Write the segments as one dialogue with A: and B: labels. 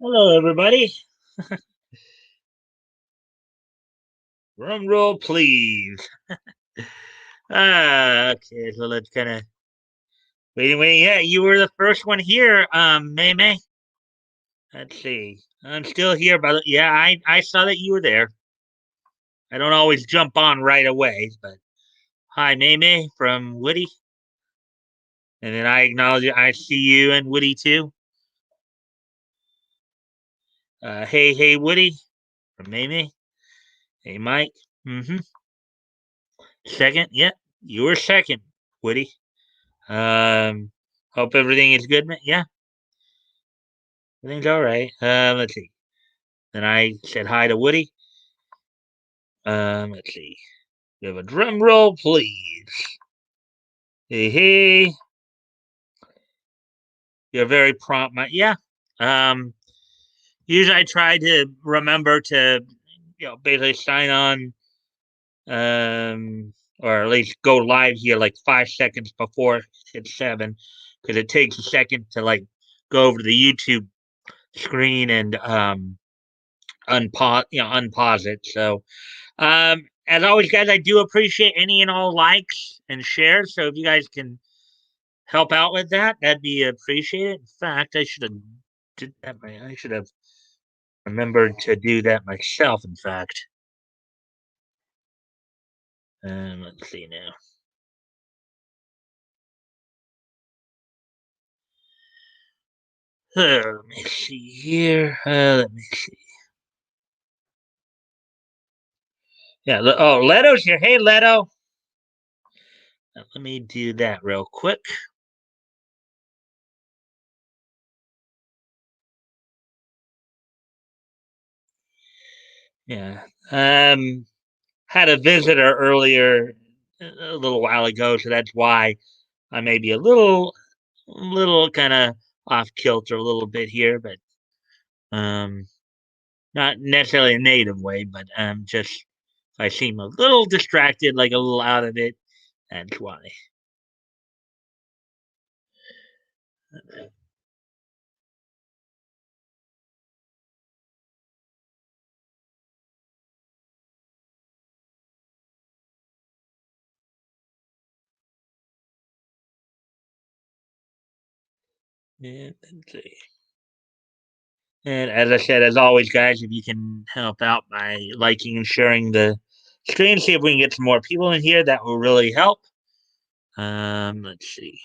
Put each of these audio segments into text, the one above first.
A: Hello, everybody. Drum roll, please. Okay. So let's kind of wait. Yeah, you were the first one here, May May. Let's see. I'm still here, but yeah, I saw that you were there. I don't always jump on right away, but hi, May May from Woody, and then I acknowledge I see you and Woody too. Hey, Woody from May May. Hey, Mike. Mm-hmm. Second, yeah, you were second, Woody. Hope everything is good, man. Yeah, everything's all right. Let's see. Then I said hi to Woody. Let's see. We have a drum roll, please. Hey. You're very prompt. Yeah. Um, Usually I try to remember to, basically sign on, or at least go live here like 5 seconds before it's 7, because it takes a second to like go over to the YouTube screen and unpause it. So as always, guys, I do appreciate any and all likes and shares. So if you guys can help out with that, that'd be appreciated. In fact, I should have did that. I should have remembered to do that myself. In fact, let's see now. Let me see here. Let me see. Yeah. Leto's here. Hey, Leto. Let me do that real quick. Yeah. Had a visitor earlier a little while ago, so that's why I may be a little kind of off kilter a little bit here, but um, not necessarily a native way, but just if I seem a little distracted, like a little out of it, that's why. And let's see. And as I said, as always, guys, if you can help out by liking and sharing the stream, see if we can get some more people in here, that will really help. Let's see.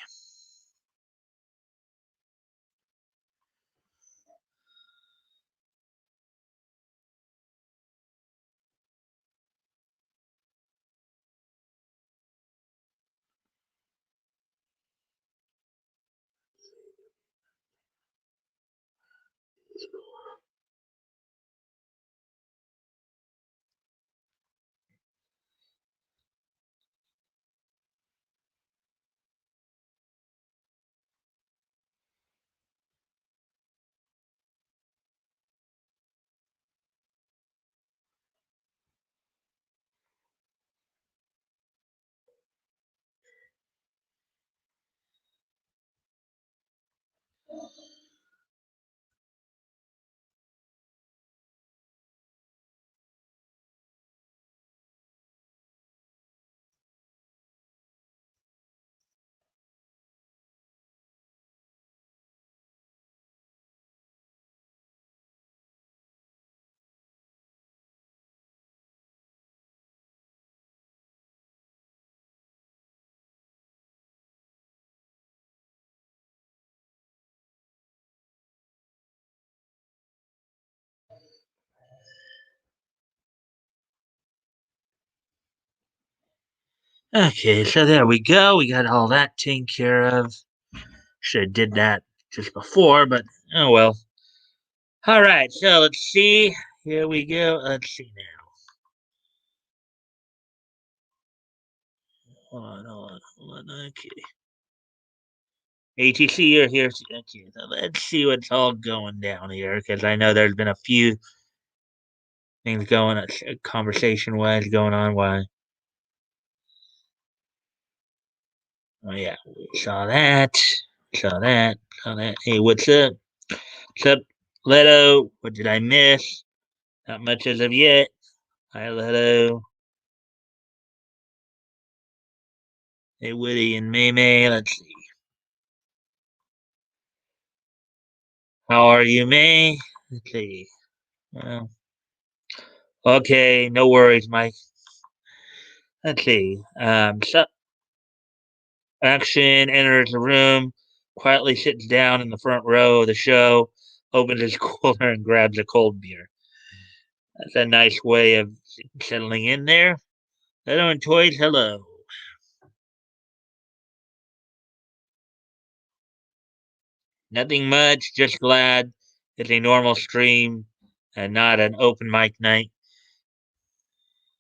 A: Okay, so there we go. We got all that taken care of. Should have did that just before, but oh well. All right, so let's see. Here we go. Let's see now. Hold on. Okay. ATC, you're here. Okay, so let's see what's all going down here, because I know there's been a few things going, conversation wise going on. Why? Oh yeah, saw that. Saw that. Saw that. Hey, what's up? What's up, Leto, what did I miss? Not much as of yet. Hi, Leto. Hey, Woody and May May. Let's see. How are you, May? Let's see. Well, okay, no worries, Mike. Let's see. So Action enters the room, quietly sits down in the front row of the show, opens his cooler, and grabs a cold beer. That's a nice way of settling in there. Hello and toys, hello. Nothing much, just glad it's a normal stream and not an open mic night.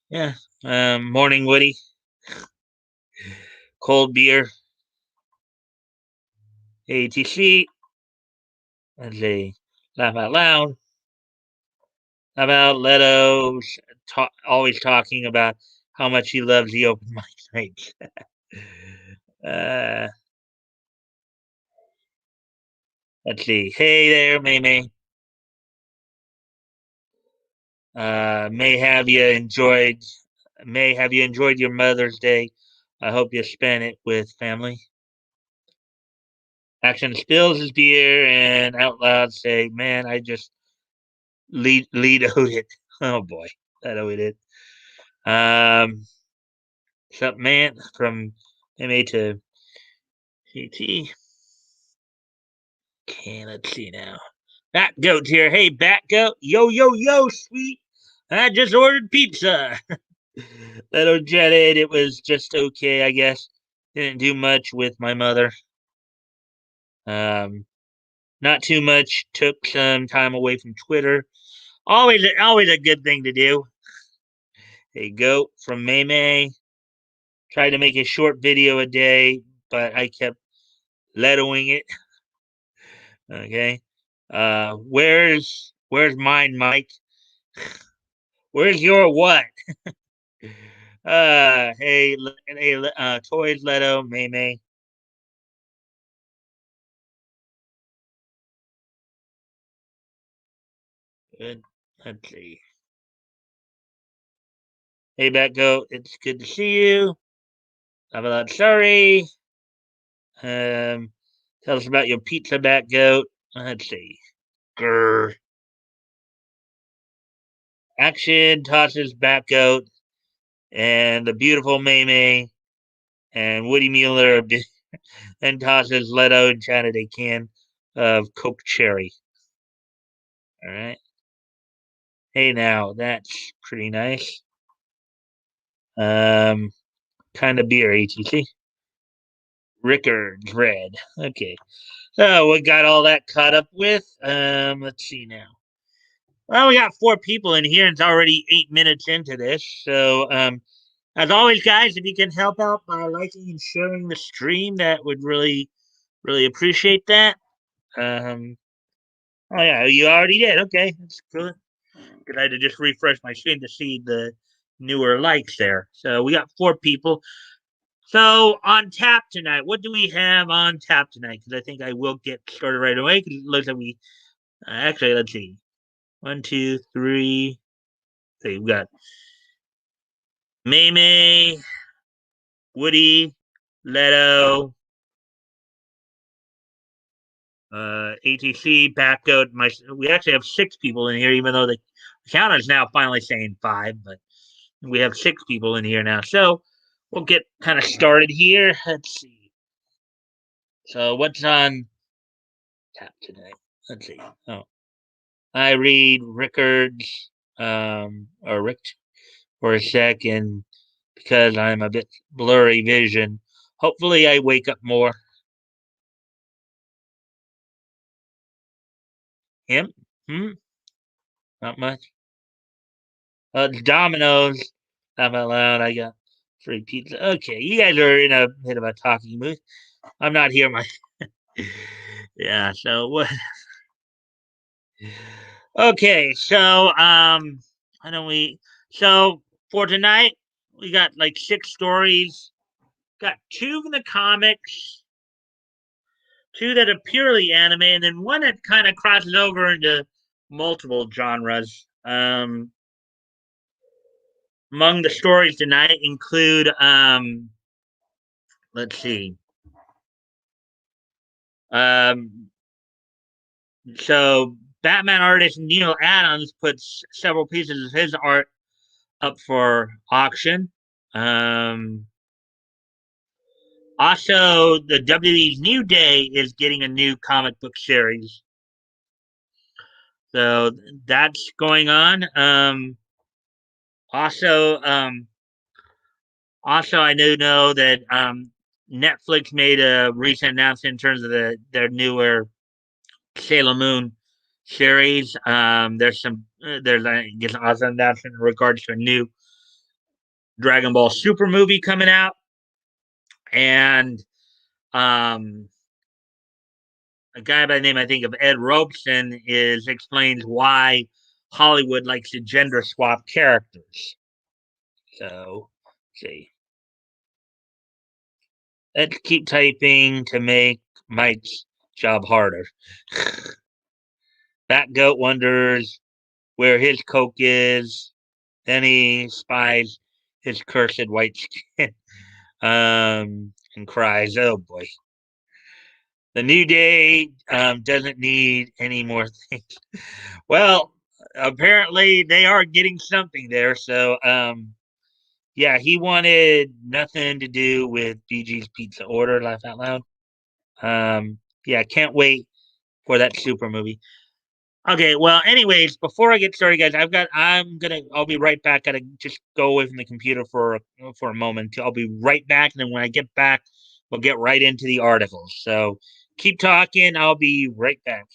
A: Yeah. Morning, Woody. Cold beer. ATC. Let's see. Laugh out loud. How about Leto's always talking about how much he loves the open mic nights. uh, let's see. Hey there, May May. May have you enjoyed. May have you enjoyed your Mother's Day. I hope you spent it with family. Action spills his beer and out loud say, "Man, I just lead it." Oh boy, that owed it. Um, Sup, man? From MA to CT. Okay, let's see now. Bat Goat's here. Hey, Bat Goat. Yo, yo, yo, sweet. I just ordered pizza. Little jetted. It was just okay, I guess. Didn't do much with my mother. Um, Not too much. Took some time away from Twitter. Always a good thing to do. Hey, Goat from May May. Tried to make a short video a day, but I kept lettoing it. Okay. Where's mine, Mike? Where's your what? Toys, Leto, May May. Good. Let's see. Hey, Batgo, it's good to see you. I'm a lot sorry. Um, Tell us about your pizza, Batgoat. Let's see. Grr. Action tosses Batgoat and the beautiful May May and Woody Mueller then tosses Leto and chatted a can of Coke Cherry. All right. Hey, now that's pretty nice. Um, Kind of beer, ATC. Rickard's red. Okay. So we got all that caught up with. Let's see now. Well, we got 4 people in here, and it's already 8 minutes into this. So, as always, guys, if you can help out by liking and sharing the stream, that would really appreciate that. Um, oh yeah, you already did. Okay, that's good. Because I had to just refresh my screen to see the newer likes there. So we got 4 people. So on tap tonight, what do we have on tap tonight? Because I think I will get started right away. Because it looks like we actually let's see, 1, 2, 3. Okay, we got May May, Woody, Leto, ATC, Backgoat. We actually have 6 people in here, even though the counter is now finally saying 5, but we have 6 people in here now. So we'll get kind of started here. Let's see. So what's on tap tonight? Let's see. Oh, I read Rickards, or Rick for a second because I'm a bit blurry vision. Hopefully, I wake up more. Him? Hmm? Not much. It's Domino's. Laugh out loud. I got free pizza. Okay, you guys are in a bit of a talking mood. I'm not here. My yeah. So what? Okay. So why don't we? So for tonight, we got like 6 stories. Got 2 in the comics, 2 that are purely anime, and then one that kind of crosses over into multiple genres. Among the stories tonight include, let's see, um, so Batman artist Neil Adams puts several pieces of his art up for auction. Um, Also, the WWE's New Day is getting a new comic book series, so that's going on. Also, um, Also, I do know that Netflix made a recent announcement in terms of their newer Sailor Moon series. There's I guess also an announcement in regards to a new Dragon Ball Super movie coming out, and um, a guy by the name I think of Ed Robeson is explains why Hollywood likes to gender swap characters. So, let's see, let's keep typing to make Mike's job harder. Fat Goat wonders where his coke is. Then he spies his cursed white skin and cries, "Oh boy, the new day doesn't need any more things." Well, apparently they are getting something there. So, yeah, he wanted nothing to do with BG's Pizza Order. Laugh out loud. Yeah, can't wait for that super movie. Okay, well, anyways, before I get started, guys, I'll be right back. Gotta just go away from the computer for a moment. I'll be right back, and then when I get back, we'll get right into the articles. So keep talking. I'll be right back.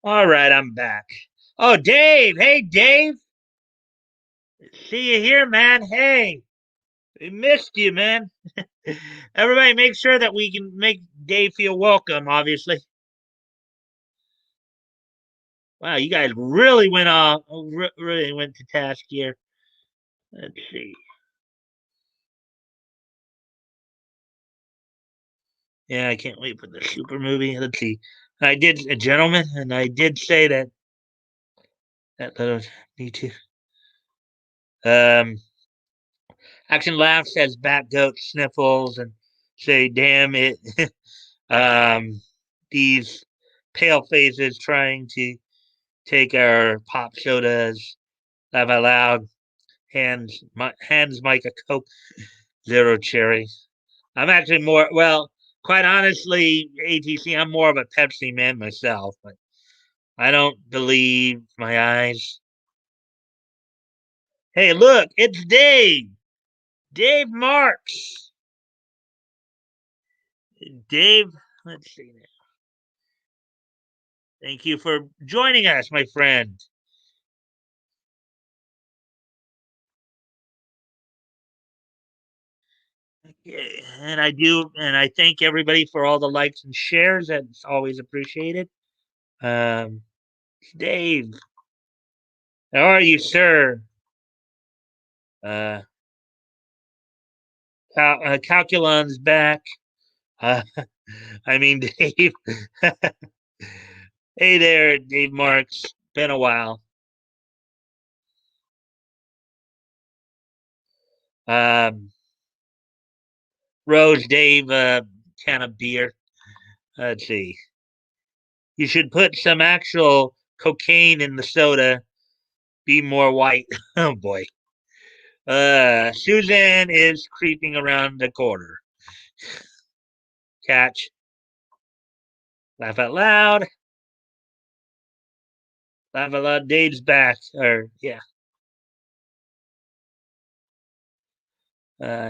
A: All right, I'm back. Oh, Dave. Hey, Dave. See you here, man. Hey, we missed you, man. Everybody, make sure that we can make Dave feel welcome. Obviously. Wow, you guys really went off. Really went to task here. Let's see. Yeah, I can't wait for the super movie. Let's see. I did a gentleman, and I did say that I need to. Um, Action laughs as Bat Goat sniffles and say, "Damn it." um, these pale faces trying to take our pop sodas. Laugh out loud. Hands Mike a Coke Zero Cherry. I'm actually more well, quite honestly, ATC. I'm more of a Pepsi man myself, but I don't believe my eyes. Hey, look, it's Dave. Dave Marks. Dave, let's see now. Thank you for joining us, my friend. Okay, and I thank everybody for all the likes and shares. That's always appreciated. Um, Dave, how are you, sir? Uh, Calculon's back. Uh, I mean, Dave. Hey there, Dave Marks. Been a while. Um, Rose, Dave, can of beer. Let's see. You should put some actual cocaine in the soda. Be more white. Oh boy. Susan is creeping around the corner. Catch. Laugh out loud. Laugh out loud. Dave's back. Or yeah.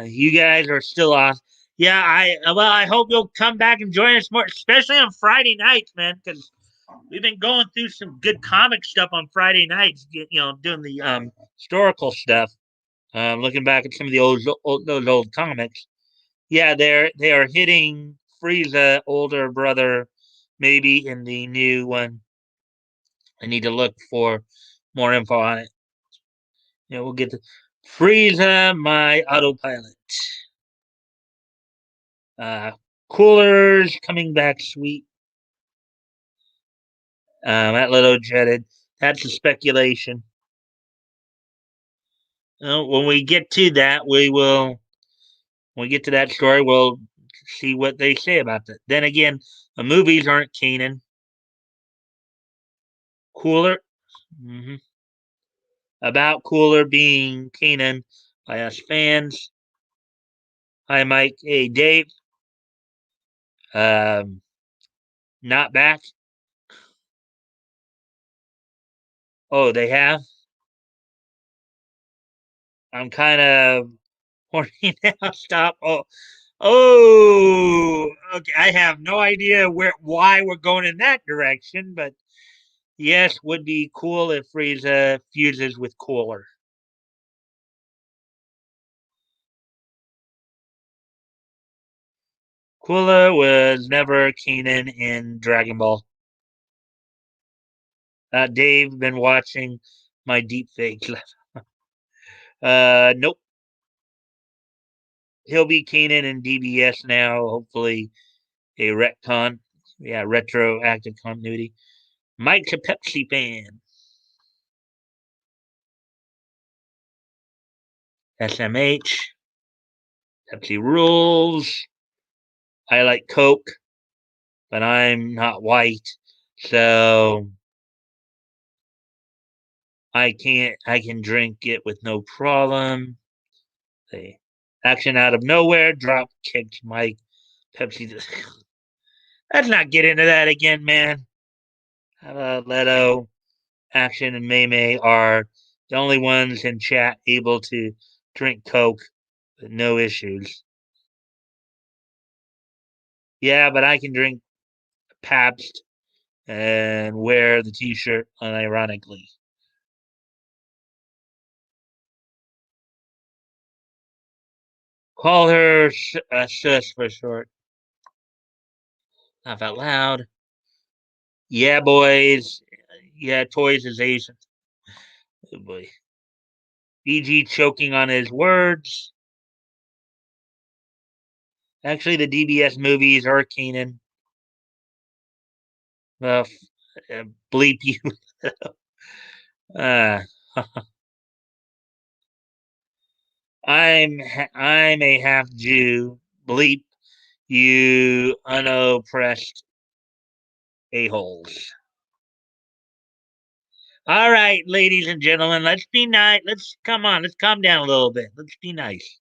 A: You guys are still off. Yeah, I hope you'll come back and join us more, especially on Friday nights, man, because we've been going through some good comic stuff on Friday nights. Doing the historical stuff. Looking back at some of the those old comics. Yeah, they are hitting Frieza older brother, maybe in the new one. I need to look for more info on it. Yeah, we'll get to Frieza, my autopilot. Uh, Coolers coming back sweet. That little jetted. That's a speculation. When we get to that, we will. When we get to that story, we'll see what they say about that. Then again, the movies aren't canon. Cooler. hmm About Cooler being canon by us fans. Hi, Mike. Hey, Dave. Um, not back. Oh, they have. I'm kind of horny now. Stop. Okay. I have no idea why we're going in that direction, but yes, would be cool if Frieza fuses with Cooler. Cooler was never canon in Dragon Ball. Dave been watching my deep fake. Nope. He'll be canon in DBS now. Hopefully, a retcon. Yeah, retroactive continuity. Mike's a Pepsi fan. SMH. Pepsi rules. I like Coke, but I'm not white, so I can drink it with no problem. The action out of nowhere, drop kicked Mike. Pepsi. Let's not get into that again, man. Leto, Action, and May May are the only ones in chat able to drink Coke with no issues. Yeah, but I can drink Pabst and wear the T-shirt unironically. Call her Shush for short. Laugh out loud. Yeah, boys. Yeah, toys is Asian. Oh boy. BG choking on his words. Actually, the DBS movies are canon. Uh, Bleep you. Uh, I'm a half Jew. Bleep you unoppressed a-holes. All right, ladies and gentlemen, let's be nice. Let's come on. Let's calm down a little bit. Let's be nice.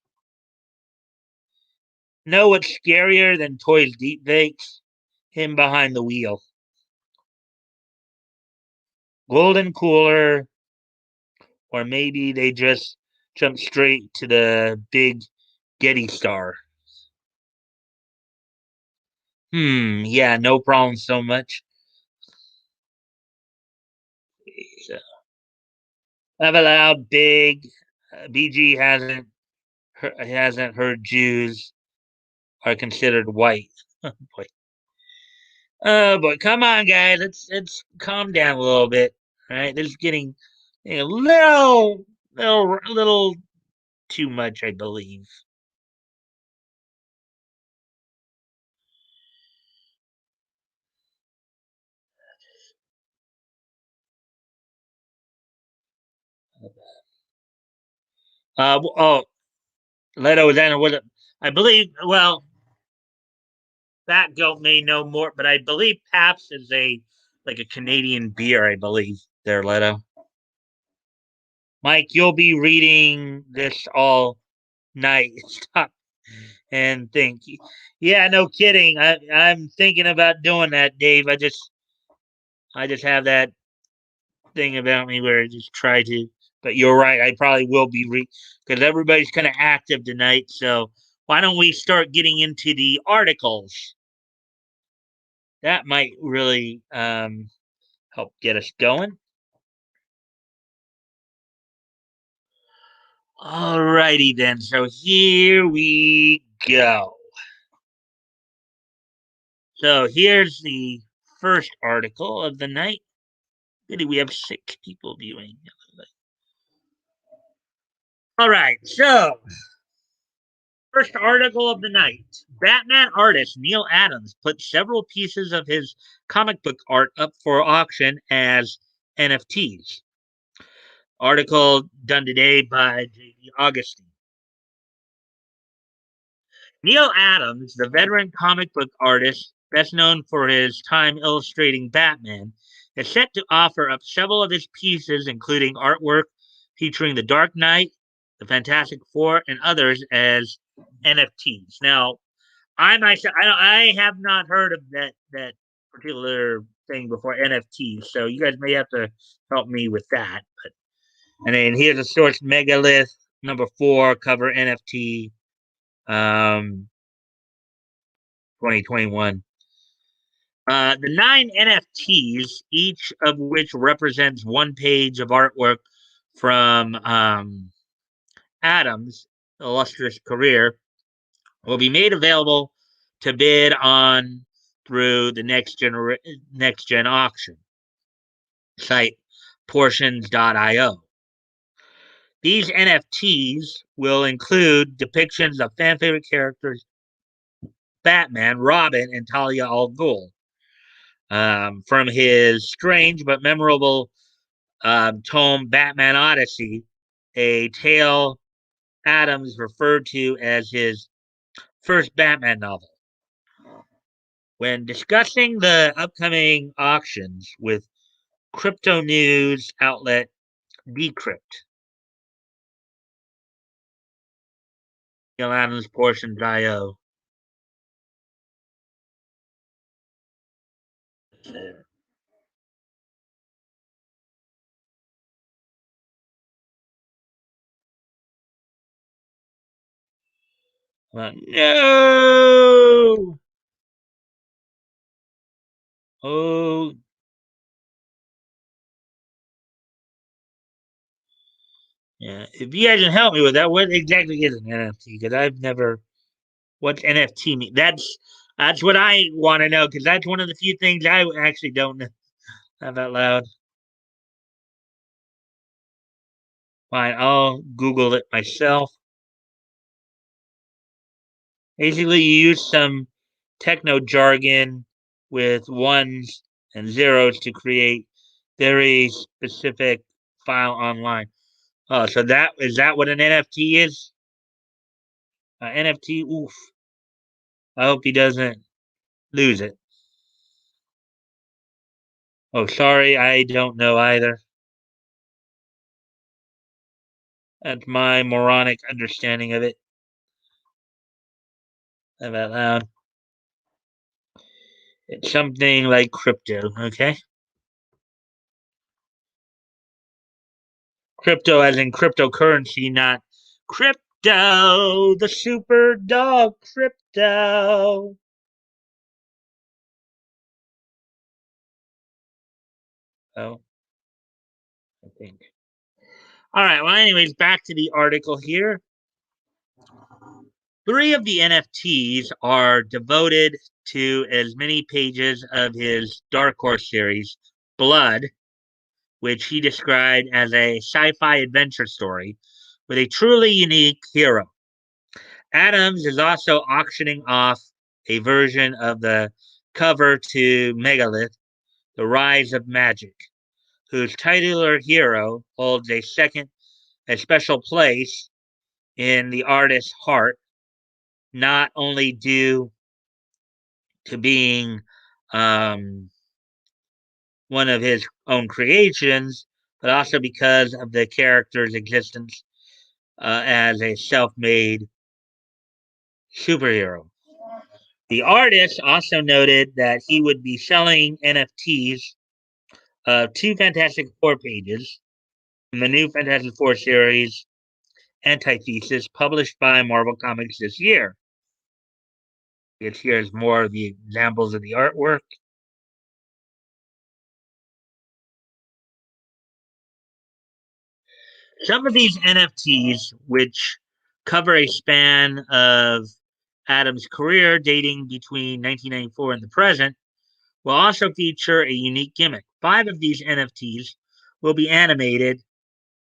A: Know what's scarier than toys deep fakes? Him behind the wheel. Golden cooler, or maybe they just jump straight to the big Getty star. Yeah, no problem so much. So, laugh out loud, big. BG hasn't heard Jews are considered white. Boy. Oh, but come on, guys. Let's calm down a little bit. All right, this is getting a little too much, I believe. Oh, Leto was in with it. I believe. Well, Fat Goat may know more, but I believe Pabst is a Canadian beer. I believe there, Leto. Mike, you'll be reading this all night. Stop and think. Yeah, no kidding. I'm thinking about doing that, Dave. I just have that thing about me where I just try to. But you're right. I probably will be because everybody's kind of active tonight. So why don't we start getting into the articles? That might really help get us going. Alrighty then. So here we go. So here's the first article of the night. Really, we have 6 people viewing. All right. So first article of the night. Batman artist Neil Adams put several pieces of his comic book art up for auction as NFTs. Article done today by J.D. Augustine. Neil Adams, the veteran comic book artist, best known for his time illustrating Batman, is set to offer up several of his pieces, including artwork featuring the Dark Knight, the Fantastic Four, and others as NFTs. Now, I have not heard of that particular thing before NFTs, so you guys may have to help me with that. But and then here's a source megalith number 4 cover NFT. 2021. The 9 NFTs, each of which represents one page of artwork from Adams' illustrious career, will be made available to bid on through the next gen auction site portions.io. These NFTs will include depictions of fan favorite characters Batman, Robin, and Talia al Ghul from his strange but memorable tome Batman Odyssey, a tale Adams referred to as his first Batman novel. When discussing the upcoming auctions with crypto news outlet Decrypt, Neil Adams Portions.io. No! Oh, yeah. If you guys can help me with that, what exactly is an NFT? Because I've never. What's NFT mean? That's what I want to know because that's one of the few things I actually don't know. Laugh out loud. Fine, I'll Google it myself. Basically, you use some techno jargon with ones and zeros to create very specific file online. Oh, so that is that what an NFT is? NFT. Oof. I hope he doesn't lose it. Oh, sorry, I don't know either. That's my moronic understanding of it. Laugh out loud. It's something like crypto, okay? Crypto as in cryptocurrency, not crypto, the super dog crypto. Oh, I think. All right, well, anyways, back to the article here. Three of the NFTs are devoted to as many pages of his Dark Horse series, Blood, which he described as a sci fi adventure story with a truly unique hero. Adams is also auctioning off a version of the cover to Megalith, The Rise of Magic, whose titular hero holds a special place in the artist's heart, not only due to being um, one of his own creations, but also because of the character's existence as a self made superhero. The artist also noted that he would be selling NFTs of two Fantastic Four pages from the new Fantastic Four series, Antithesis, published by Marvel Comics this year. Here's more of the examples of the artwork. Some of these NFTs, which cover a span of Adams' career dating between 1994 and the present, will also feature a unique gimmick. Five of these NFTs will be animated.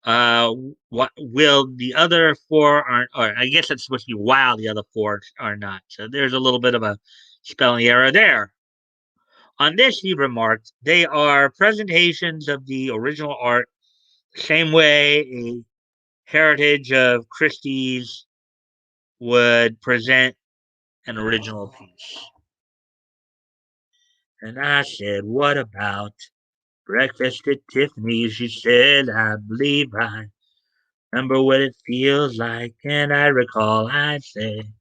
A: What will the other four aren't? Or I guess it's supposed to be while the other four are not. So there's a little bit of a spelling error there. On this, he remarked, they are presentations of the original art, the same way a heritage of Christie's would present an original piece. And I said, what about breakfast at Tiffany's? She said, I believe I remember what it feels like. And I recall I said,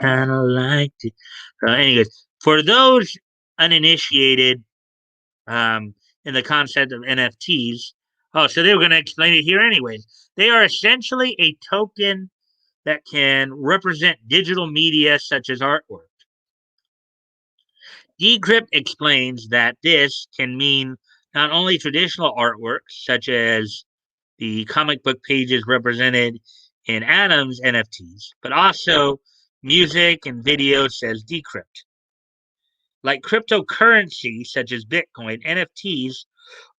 A: kind of liked it. Anyways, for those uninitiated in the concept of NFTs, oh, so they were going to explain it here anyways. They are essentially a token that can represent digital media such as artwork. Decrypt explains that this can mean not only traditional artwork, such as the comic book pages represented in Adam's NFTs, but also music and video, says Decrypt. Like cryptocurrency, such as Bitcoin, NFTs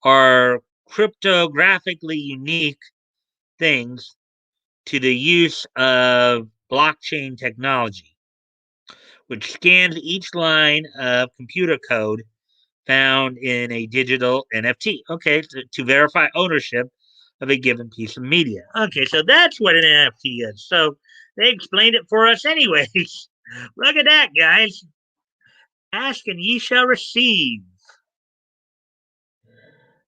A: are cryptographically unique things to the use of blockchain technology, which scans each line of computer code found in a digital NFT. Okay, to verify ownership of a given piece of media. Okay, so that's what an NFT is. So they explained it for us, anyways. Look at that, guys. Ask and ye shall receive.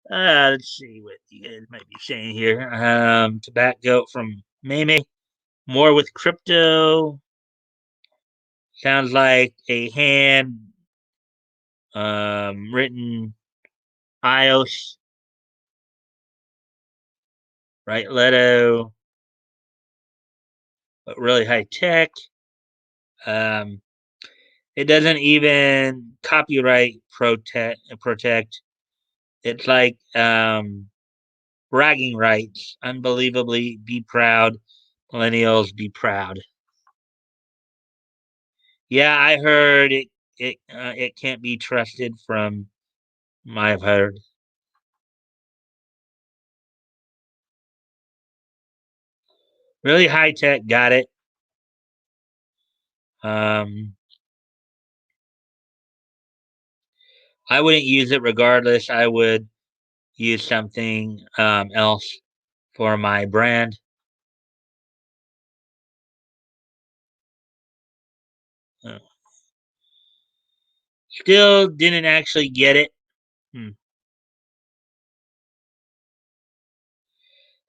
A: Let's see what you guys might be saying here. Tobacco from Meme. More with crypto. Sounds like a hand written iOS, right? Leto, but really high tech. Um, it doesn't even copyright protect. It's like bragging rights. Unbelievably, be proud. Millennials, be proud. Yeah, I heard it. It can't be trusted from my heard. Really high tech. Got it. Um, I wouldn't use it regardless. I would use something else for my brand. Uh, Still didn't actually get it. Hmm.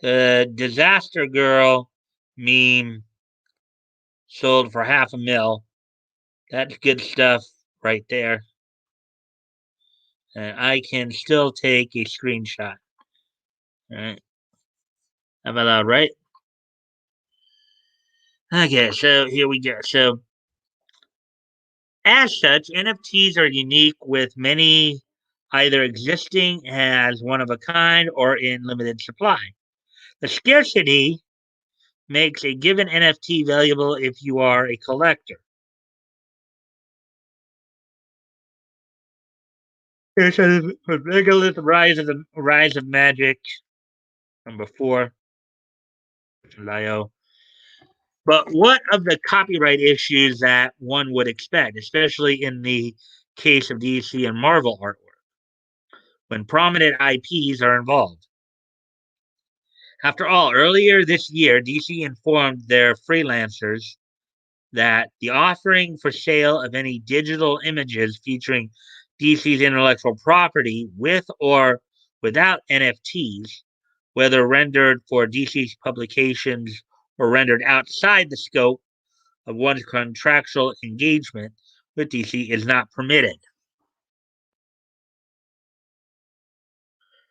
A: The Disaster Girl meme sold for half a mil. That's good stuff right there. And I can still take a screenshot. All right. Am I allowed, right? Okay, so here we go. So, as such, NFTs are unique with many either existing as one of a kind or in limited supply. The scarcity makes a given NFT valuable if you are a collector. It says Regolith Rise of Magic, number 4, Lio. But what of the copyright issues that one would expect, especially in the case of DC and Marvel artwork, when prominent IPs are involved? After all, earlier this year, DC informed their freelancers that the offering for sale of any digital images featuring DC's intellectual property with or without NFTs, whether rendered for DC's publications or rendered outside the scope of one's contractual engagement with DC, is not permitted.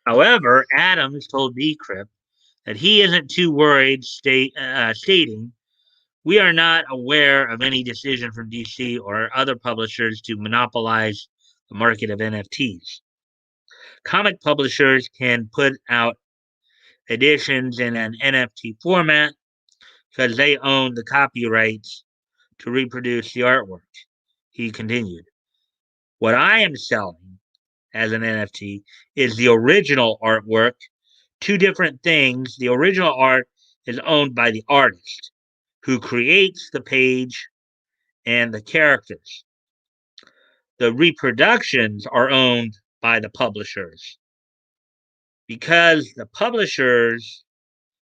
A: However, Adams told Decrypt that he isn't too worried, stating, "We are not aware of any decision from DC or other publishers to monopolize the market of NFTs. Comic publishers can put out editions in an NFT format because they own the copyrights to reproduce the artwork." He continued, "What I am selling as an NFT is the original artwork. Two different things. The original art is owned by the artist who creates the page and the characters. The reproductions are owned by the publishers. Because the publishers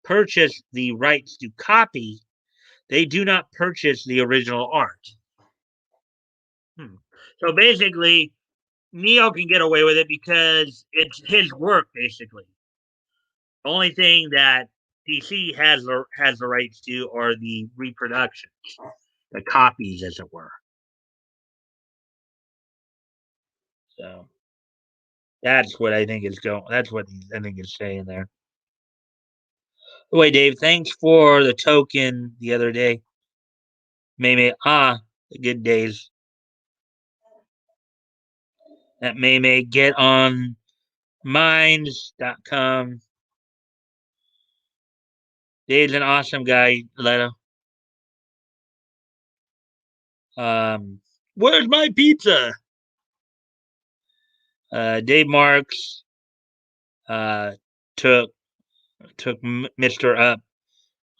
A: purchase the rights to copy, they do not purchase the original art." Hmm. So basically, Neo can get away with it because it's his work, basically. The only thing that DC has the rights to are the reproductions, the copies, as it were. So that's what I think is going. That's what I think is saying there. Wait, Dave, thanks for the token the other day. May the good days. That May get on minds.com. Dave's an awesome guy, Leto. Where's my pizza? Dave Marks uh, took Mister up.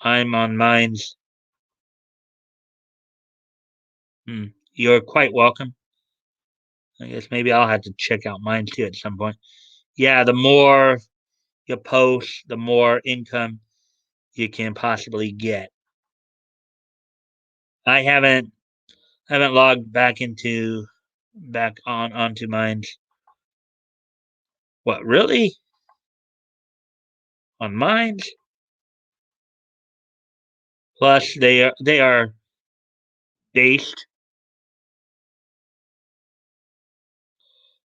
A: I'm on Minds. You're quite welcome. I guess maybe I'll have to check out Minds too at some point. Yeah, the more you post, the more income you can possibly get. I haven't logged back onto Minds. What, really? On Minds? Plus they are based.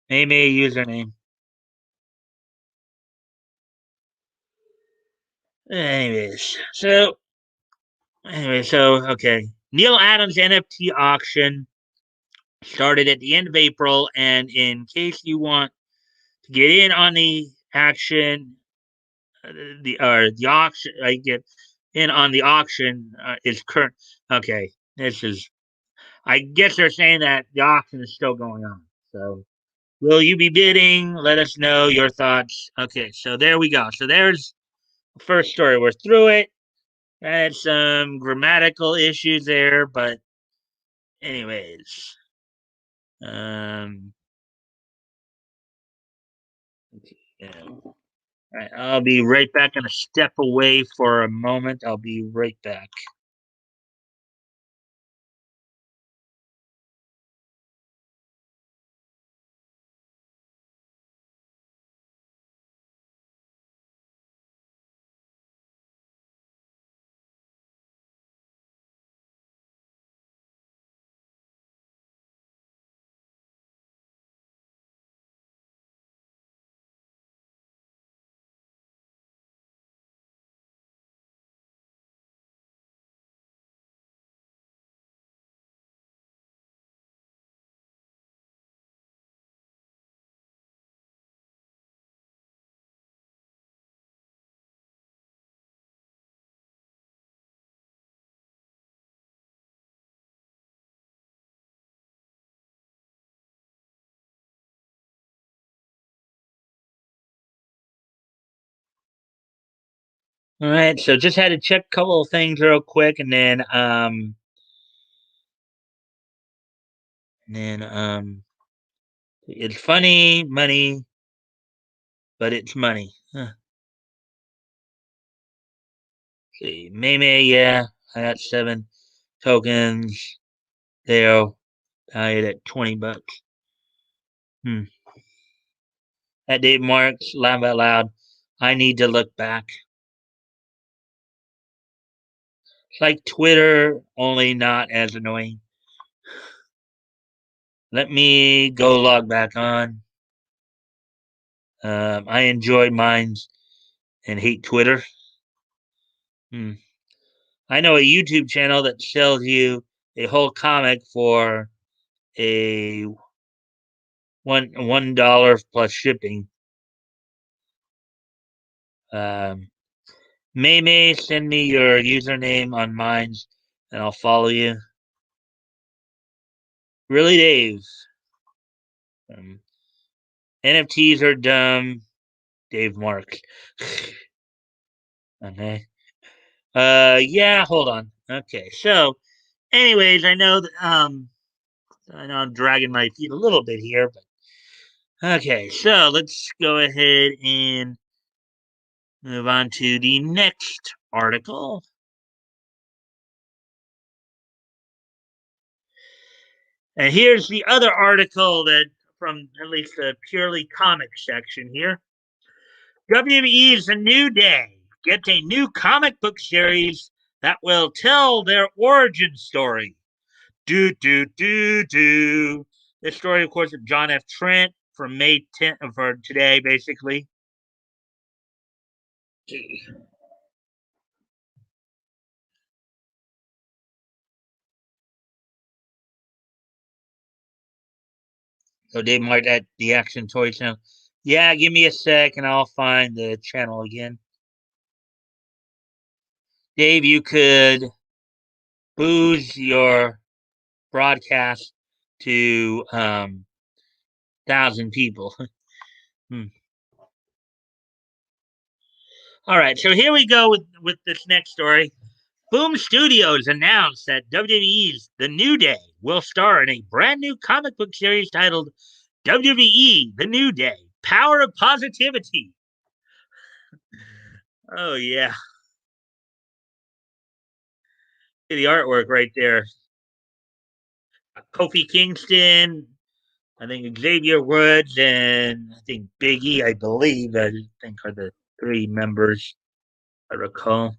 A: Name a username. Anyways, okay. Neil Adams NFT auction started at the end of April, and in case you want to get in on the action, the auction, I get in on the auction is current. Okay, this is. I guess they're saying that the auction is still going on. So, will you be bidding? Let us know your thoughts. Okay, so there we go. So there's the first story. We're through it. I had some grammatical issues there, but anyways, um, yeah. All right, I'll be right back. Gonna step away for a moment. I'll be right back. All right, so just had to check a couple of things real quick, and then it's funny money, but it's money. Huh. See, Meme, yeah, I got 7 tokens. They're valued at $20. Hmm. At Dave Marks, laugh out loud. I need to look back. It's like Twitter, only not as annoying. Let me go log back on. I enjoy mines and hate Twitter. Hmm. I know a YouTube channel that sells you a whole comic for a $1 plus shipping. Um, May send me your username on mines, and I'll follow you. Really, Dave. Um, NFTs are dumb. Dave Marks. Okay. Yeah. Hold on. Okay. So, anyways, I know I'm dragging my feet a little bit here, but okay. So let's go ahead and move on to the next article. And here's the other article that from at least the purely comic section here. WWE's A New Day gets a new comic book series that will tell their origin story. Do, do, do, do. This story, of course, of John F. Trent from May 10th, for today, basically. So Dave Mart at the Action Toy Channel. Yeah, give me a sec and I'll find the channel again. Dave, you could booze your broadcast to 1,000 people. Hmm. All right, so here we go with this next story. Boom Studios announced that WWE's The New Day will star in a brand new comic book series titled WWE The New Day Power of Positivity. Oh, yeah. The artwork right there. Kofi Kingston, I think Xavier Woods, and I think Biggie, I believe, I think are the 3 members I recall.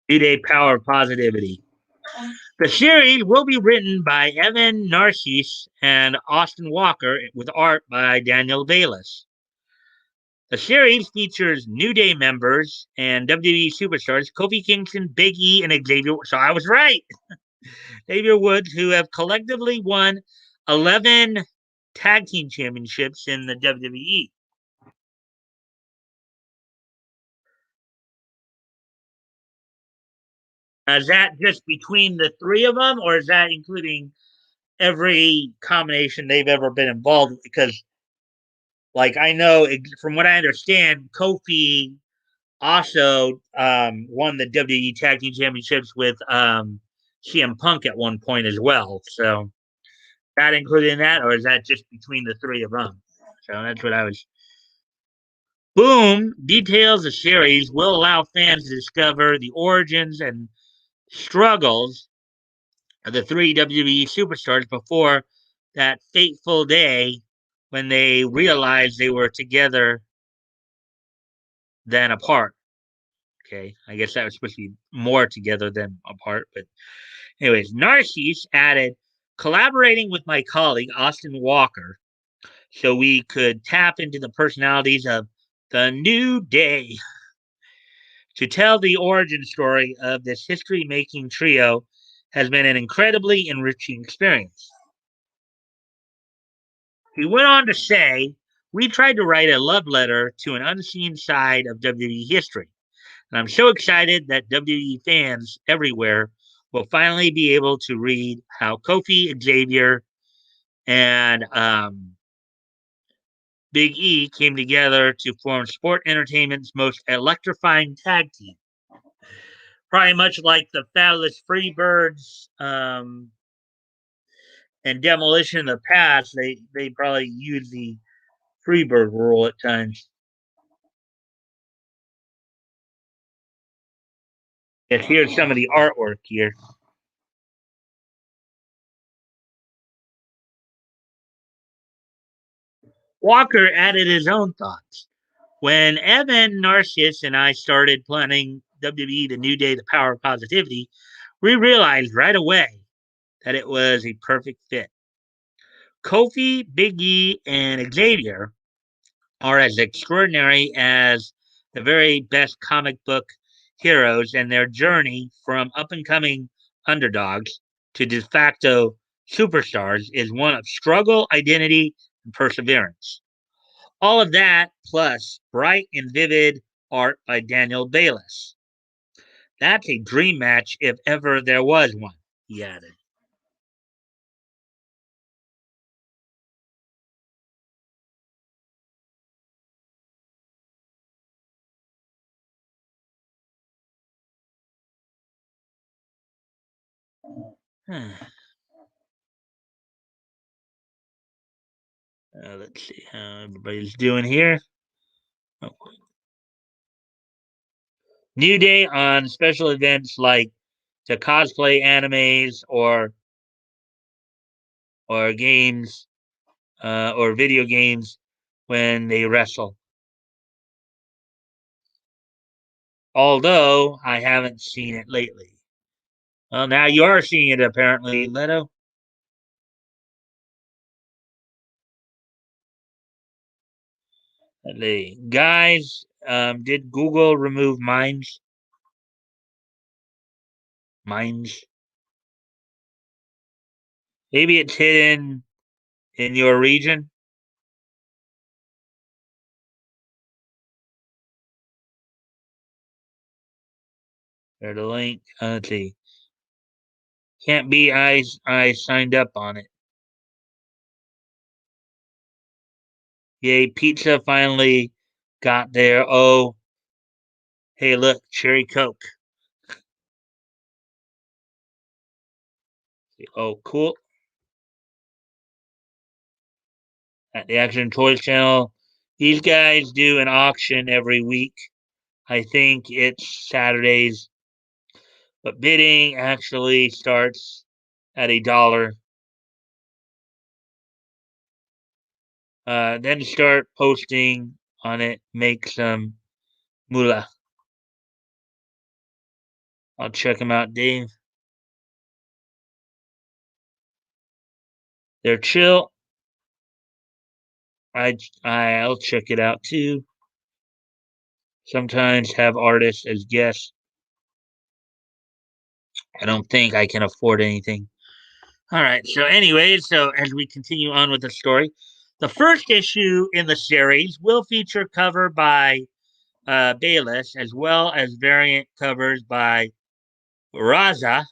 A: New Day Power of Positivity. The series will be written by Evan Narcisse and Austin Walker with art by Daniel Bayless. The series features New Day members and WWE superstars Kofi Kingston, Big E, and Xavier. So I was right. Xavier Woods, who have collectively won 11 tag team championships in the WWE. Is that just between the 3 of them, or is that including every combination they've ever been involved with? Because, like, I know from what I understand, Kofi also won the WWE Tag Team Championships with CM Punk at one point as well. So, that included in that, or is that just between the 3 of them? So that's what I was. Boom details the series will allow fans to discover the origins and struggles of the 3 WWE superstars before that fateful day when they realized they were together than apart. Okay, I guess that was supposed to be more together than apart. But, anyways, Narcisse added collaborating with my colleague, Austin Walker, so we could tap into the personalities of the New Day to tell the origin story of this history making trio has been an incredibly enriching experience. He went on to say, we tried to write a love letter to an unseen side of WWE history. And I'm so excited that WWE fans everywhere will finally be able to read how Kofi, Xavier, and Big E came together to form sport entertainment's most electrifying tag team. Probably much like the Fabulous Freebirds and Demolition in the past, they probably use the Freebird rule at times. Yes, here's some of the artwork here. Walker added his own thoughts. When Evan, Narcissus, and I started planning WWE The New Day, The Power of Positivity, we realized right away that it was a perfect fit. Kofi, Big E, and Xavier are as extraordinary as the very best comic book heroes, and their journey from up and coming underdogs to de facto superstars is one of struggle, identity, and perseverance. All of that plus bright and vivid art by Daniel Bayliss. That's a dream match if ever there was one, he added. Let's see how everybody's doing here. Oh. New Day on special events like to cosplay animes or games or video games when they wrestle. Although I haven't seen it lately. Well, now you are seeing it apparently, Leto. The guys, did Google remove mines? Mines. Maybe it's hidden in your region. Or the link. Let's see. Can't be I signed up on it. Yay, pizza finally got there. Oh, hey, look, cherry Coke. Oh, cool. At the Action Toys channel, these guys do an auction every week. I think it's Saturdays, but bidding actually starts at $1. Then start posting on it, make some moolah. I'll check them out, Dave. They're chill. I'll check it out too. Sometimes have artists as guests. I don't think I can afford anything. All right. So, anyways, so as we continue on with the story, the first issue in the series will feature cover by Bayless as well as variant covers by Raza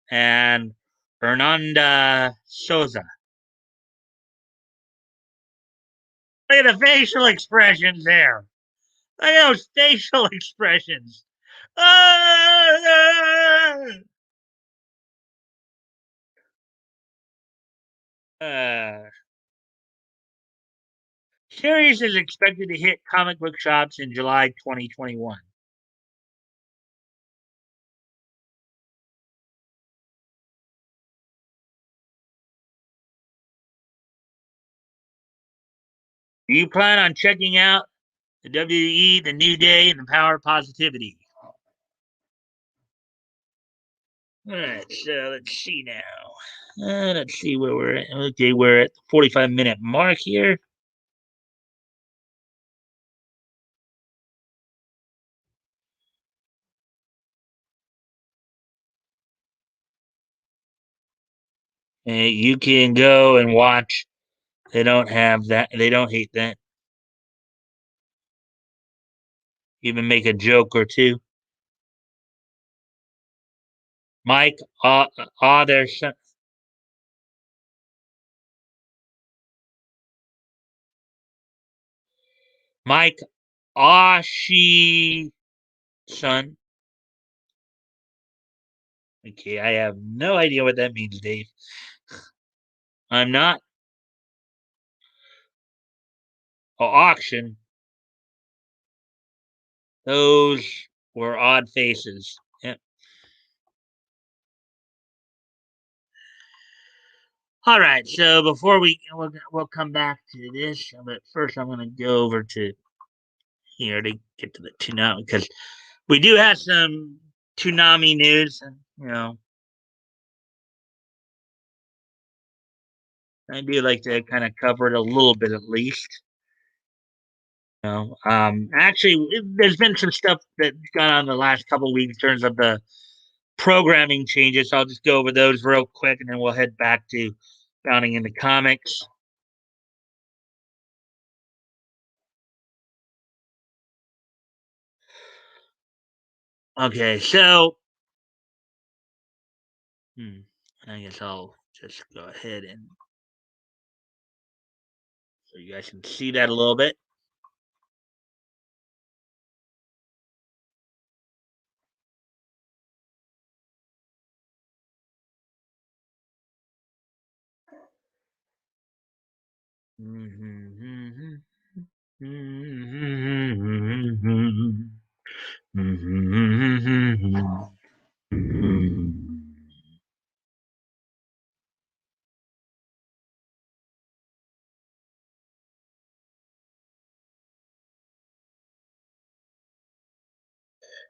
A: and Hernanda Souza. Look at the facial expressions there. Look at those facial expressions. Ah! Uh, Series is expected to hit comic book shops in July 2021. Do you plan on checking out the WE, the New Day, and the Power of Positivity? All right, so let's see now. Let's see where we're at. Okay, we're at the 45-minute mark here. You can go and watch. They don't have that. They don't hate that. Even make a joke or two. Mike, there's some, Mike Ashi son. Okay, I have no idea what that means, Dave. I'm not. Oh, auction. Those were odd faces. Yep. All right. So before we'll come back to this, but first I'm going to go over to here to get to the tsunami because we do have some tsunami news. You know, I do like to kind of cover it a little bit at least. Actually, there's been some stuff that's gone on the last couple of weeks in terms of the programming changes. So I'll just go over those real quick, and then we'll head back to bounding into comics. Okay, so hmm, I guess I'll just go ahead and so you guys can see that a little bit.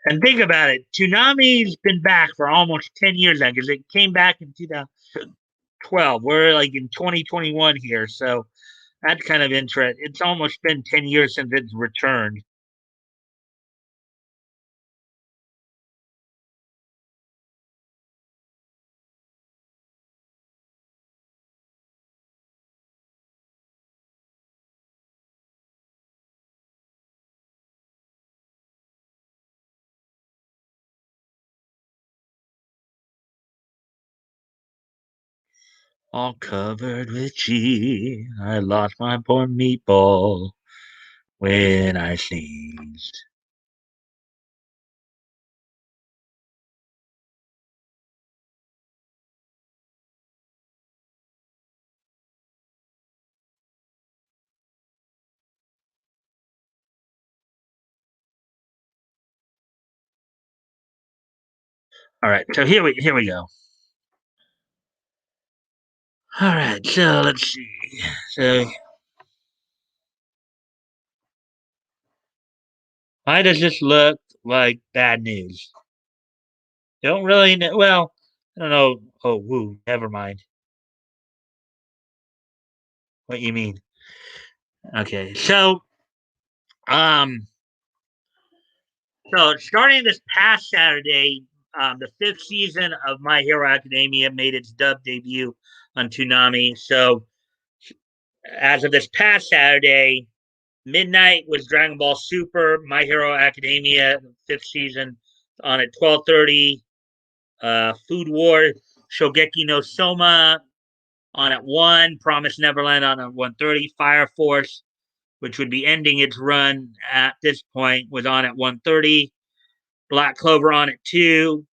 A: And think about it, Toonami's been back for almost 10 years now because it came back in 2012. We're like in 2021 here, so that's kind of interesting. It's almost been 10 years since it's returned. All covered with cheese. I lost my poor meatball when I sneezed. All right, so here we go. All right, so let's see. So why does this look like bad news? Don't really know. Well, I don't know. Oh, woo, never mind. What you mean? Okay, um, so starting this past Saturday, the fifth season of My Hero Academia made its dub debut on Toonami. So as of this past Saturday, midnight was Dragon Ball Super, My Hero Academia, fifth season on at 12:30. Food War, Shogeki no Soma on at 1, Promise Neverland on at 1:30, Fire Force, which would be ending its run at this point, was on at 1:30, Black Clover on at 2,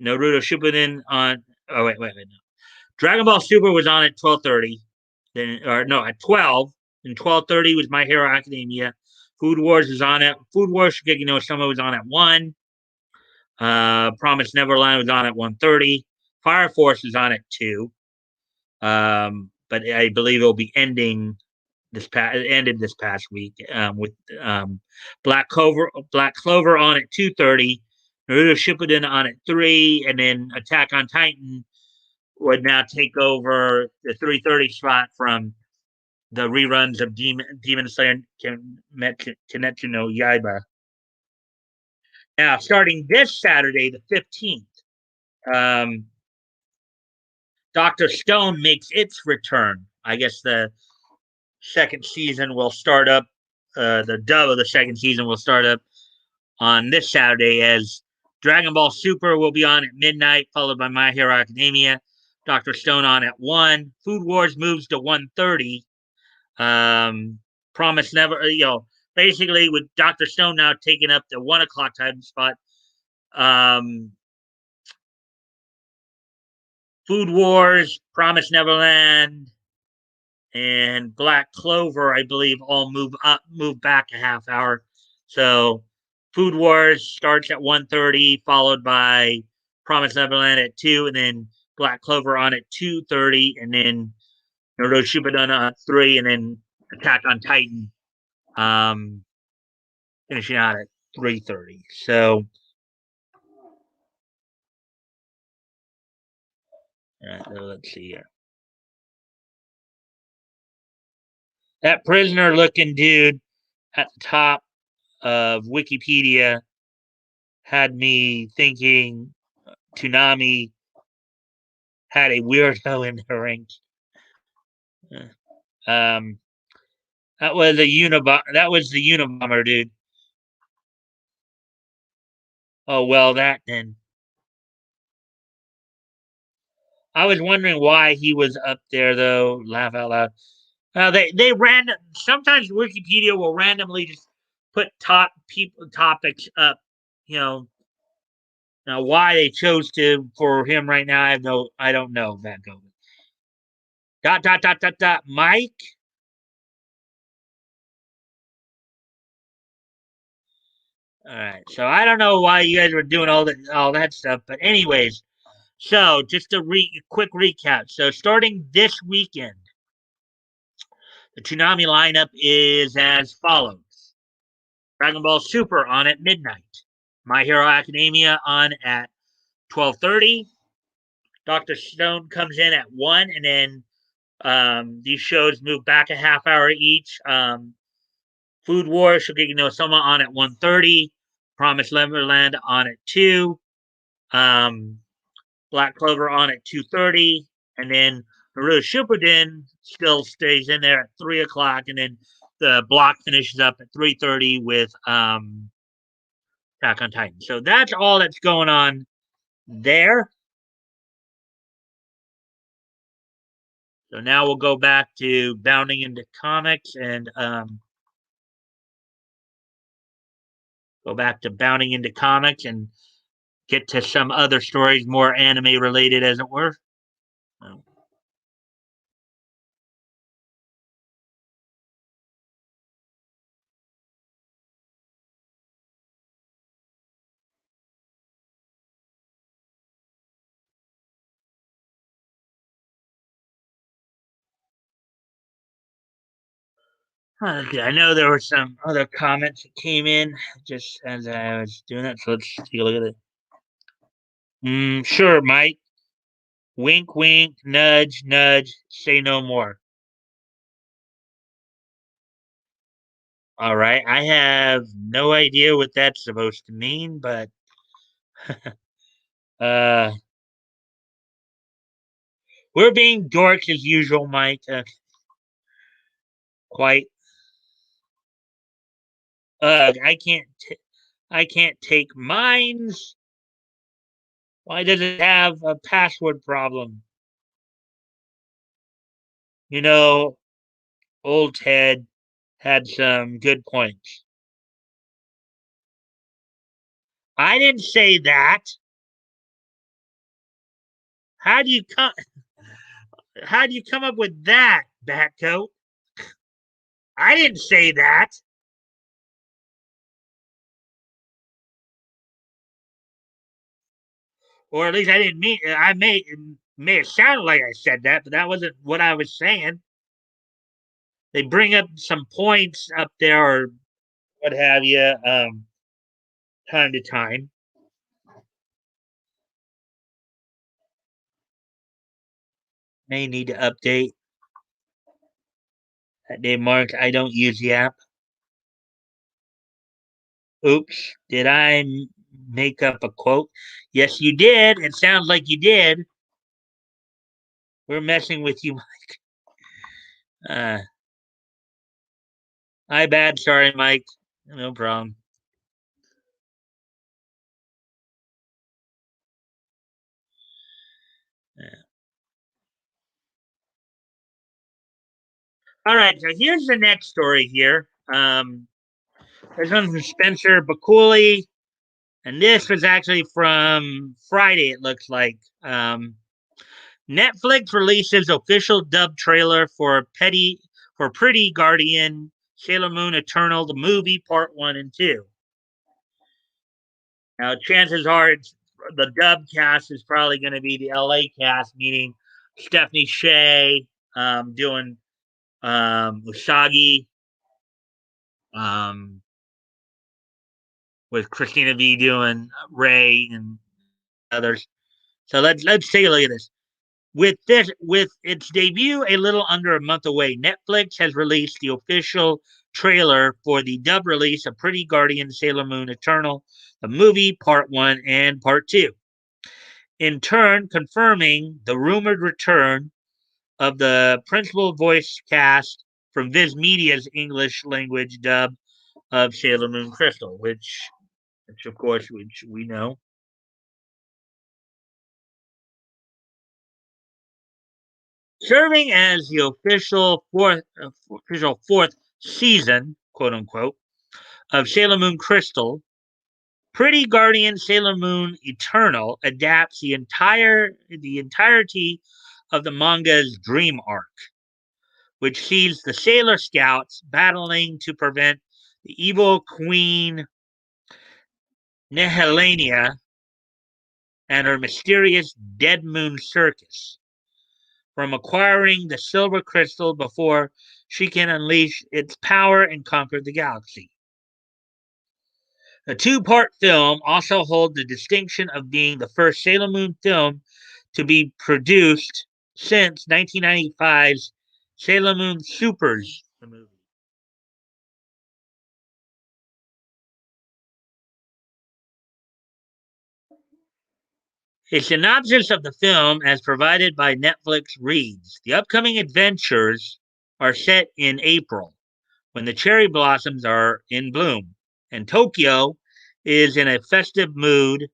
A: Naruto Shippuden on. Oh wait. No. Dragon Ball Super was on at 12:30, then or no at 12. And 12:30 was My Hero Academia. Food Wars is on at Food Wars. Shigeki no Soma was on at 1. Promise Neverland was on at 1:30. Fire Force is on at 2. But I believe it'll be ending this past it ended this past week with um, Black Clover on at 2:30, Naruto Shippuden on at 3, and then Attack on Titan would now take over the 3:30 spot from the reruns of Demon Slayer Kimetsu no Yaiba. Now, starting this Saturday, the 15th, um, Doctor Stone makes its return. I guess the second season will start up. The dub of the second season will start up on this Saturday as Dragon Ball Super will be on at midnight, followed by My Hero Academia. Doctor Stone on at 1. Food Wars moves to 1:30. Um, Promise Never, basically with Dr. Stone now taking up the 1 o'clock time spot. Um, Food Wars, Promise Neverland, and Black Clover, I believe, all move back a half hour. So Food Wars starts at 1:30, followed by Promise Neverland at 2, and then Black Clover on at 2:30, and then Naruto Shippuden at 3, and then Attack on Titan finishing out at 3:30. So let's see here. That prisoner looking dude at the top of Wikipedia had me thinking Toonami had a weirdo in the ring. Um, that was a That was the Unabomber dude. Oh well, that then. I was wondering why he was up there though. Laugh out loud. They random. Sometimes Wikipedia will randomly just put topics up. You know, now why they chose to for him right now, I don't know. That goes. Dot dot dot dot dot. Mike. All right. So I don't know why you guys were doing all that stuff, but anyways. So just a quick recap. So starting this weekend, the Toonami lineup is as follows: Dragon Ball Super on at midnight, My Hero Academia on at 12:30. Dr. Stone comes in at 1, and then these shows move back a half hour each. Food Wars, Shokugeki no Soma on at 1:30. Promise Neverland on at 2. Um, Black Clover on at 2:30. And then Naruto Shippuden still stays in there at 3 o'clock. And then the block finishes up at 3:30 with Attack on Titan. So that's all that's going on there. So now we'll go back to bounding into comics and get to some other stories more anime related, as it were. So, okay, I know there were some other comments that came in just as I was doing that, so let's take a look at it. Sure, Mike. Wink, wink, nudge, nudge, say no more. All right. I have no idea what that's supposed to mean, but uh, we're being dorks as usual, Mike. Quite. I can't take mines. Why does it have a password problem? You know, old Ted had some good points. I didn't say that. How do you come? How do you come up with that, Batcoat? I didn't say that. Or at least I didn't mean. May have sounded like I said that, but that wasn't what I was saying. They bring up some points up there, or what have you, time to time. May need to update. That day marked. I don't use the app. Oops. Did I make up a quote? Yes, you did. It sounds like you did. We're messing with you. Uh, I bad. Sorry, Mike. No problem. Yeah. All right. So here's the next story here. This one's from Spencer Bakuli, and this was actually from Friday, it looks like. Netflix releases official dub trailer for Pretty Guardian Sailor Moon Eternal, the movie, part one and two. Now, chances are the dub cast is probably going to be the LA cast, meaning Stephanie Shea doing Usagi, um, with Christina V doing Ray and others. So let's take a look at this. With its debut a little under a month away, Netflix has released the official trailer for the dub release of Pretty Guardian Sailor Moon Eternal, the movie part one and part two. In turn, confirming the rumored return of the principal voice cast from Viz Media's English language dub of Sailor Moon Crystal, which of course, which we know. Serving as the official fourth season, quote unquote, of Sailor Moon Crystal, Pretty Guardian Sailor Moon Eternal adapts the entirety of the manga's dream arc, which sees the Sailor Scouts battling to prevent the evil Queen Nehelania and her mysterious Dead Moon Circus from acquiring the silver crystal before she can unleash its power and conquer the galaxy. The two-part film also holds the distinction of being the first Sailor Moon film to be produced since 1995's Sailor Moon Supers, the movie. A synopsis of the film, as provided by Netflix, reads: the upcoming adventures are set in April, when the cherry blossoms are in bloom, and Tokyo is in a festive mood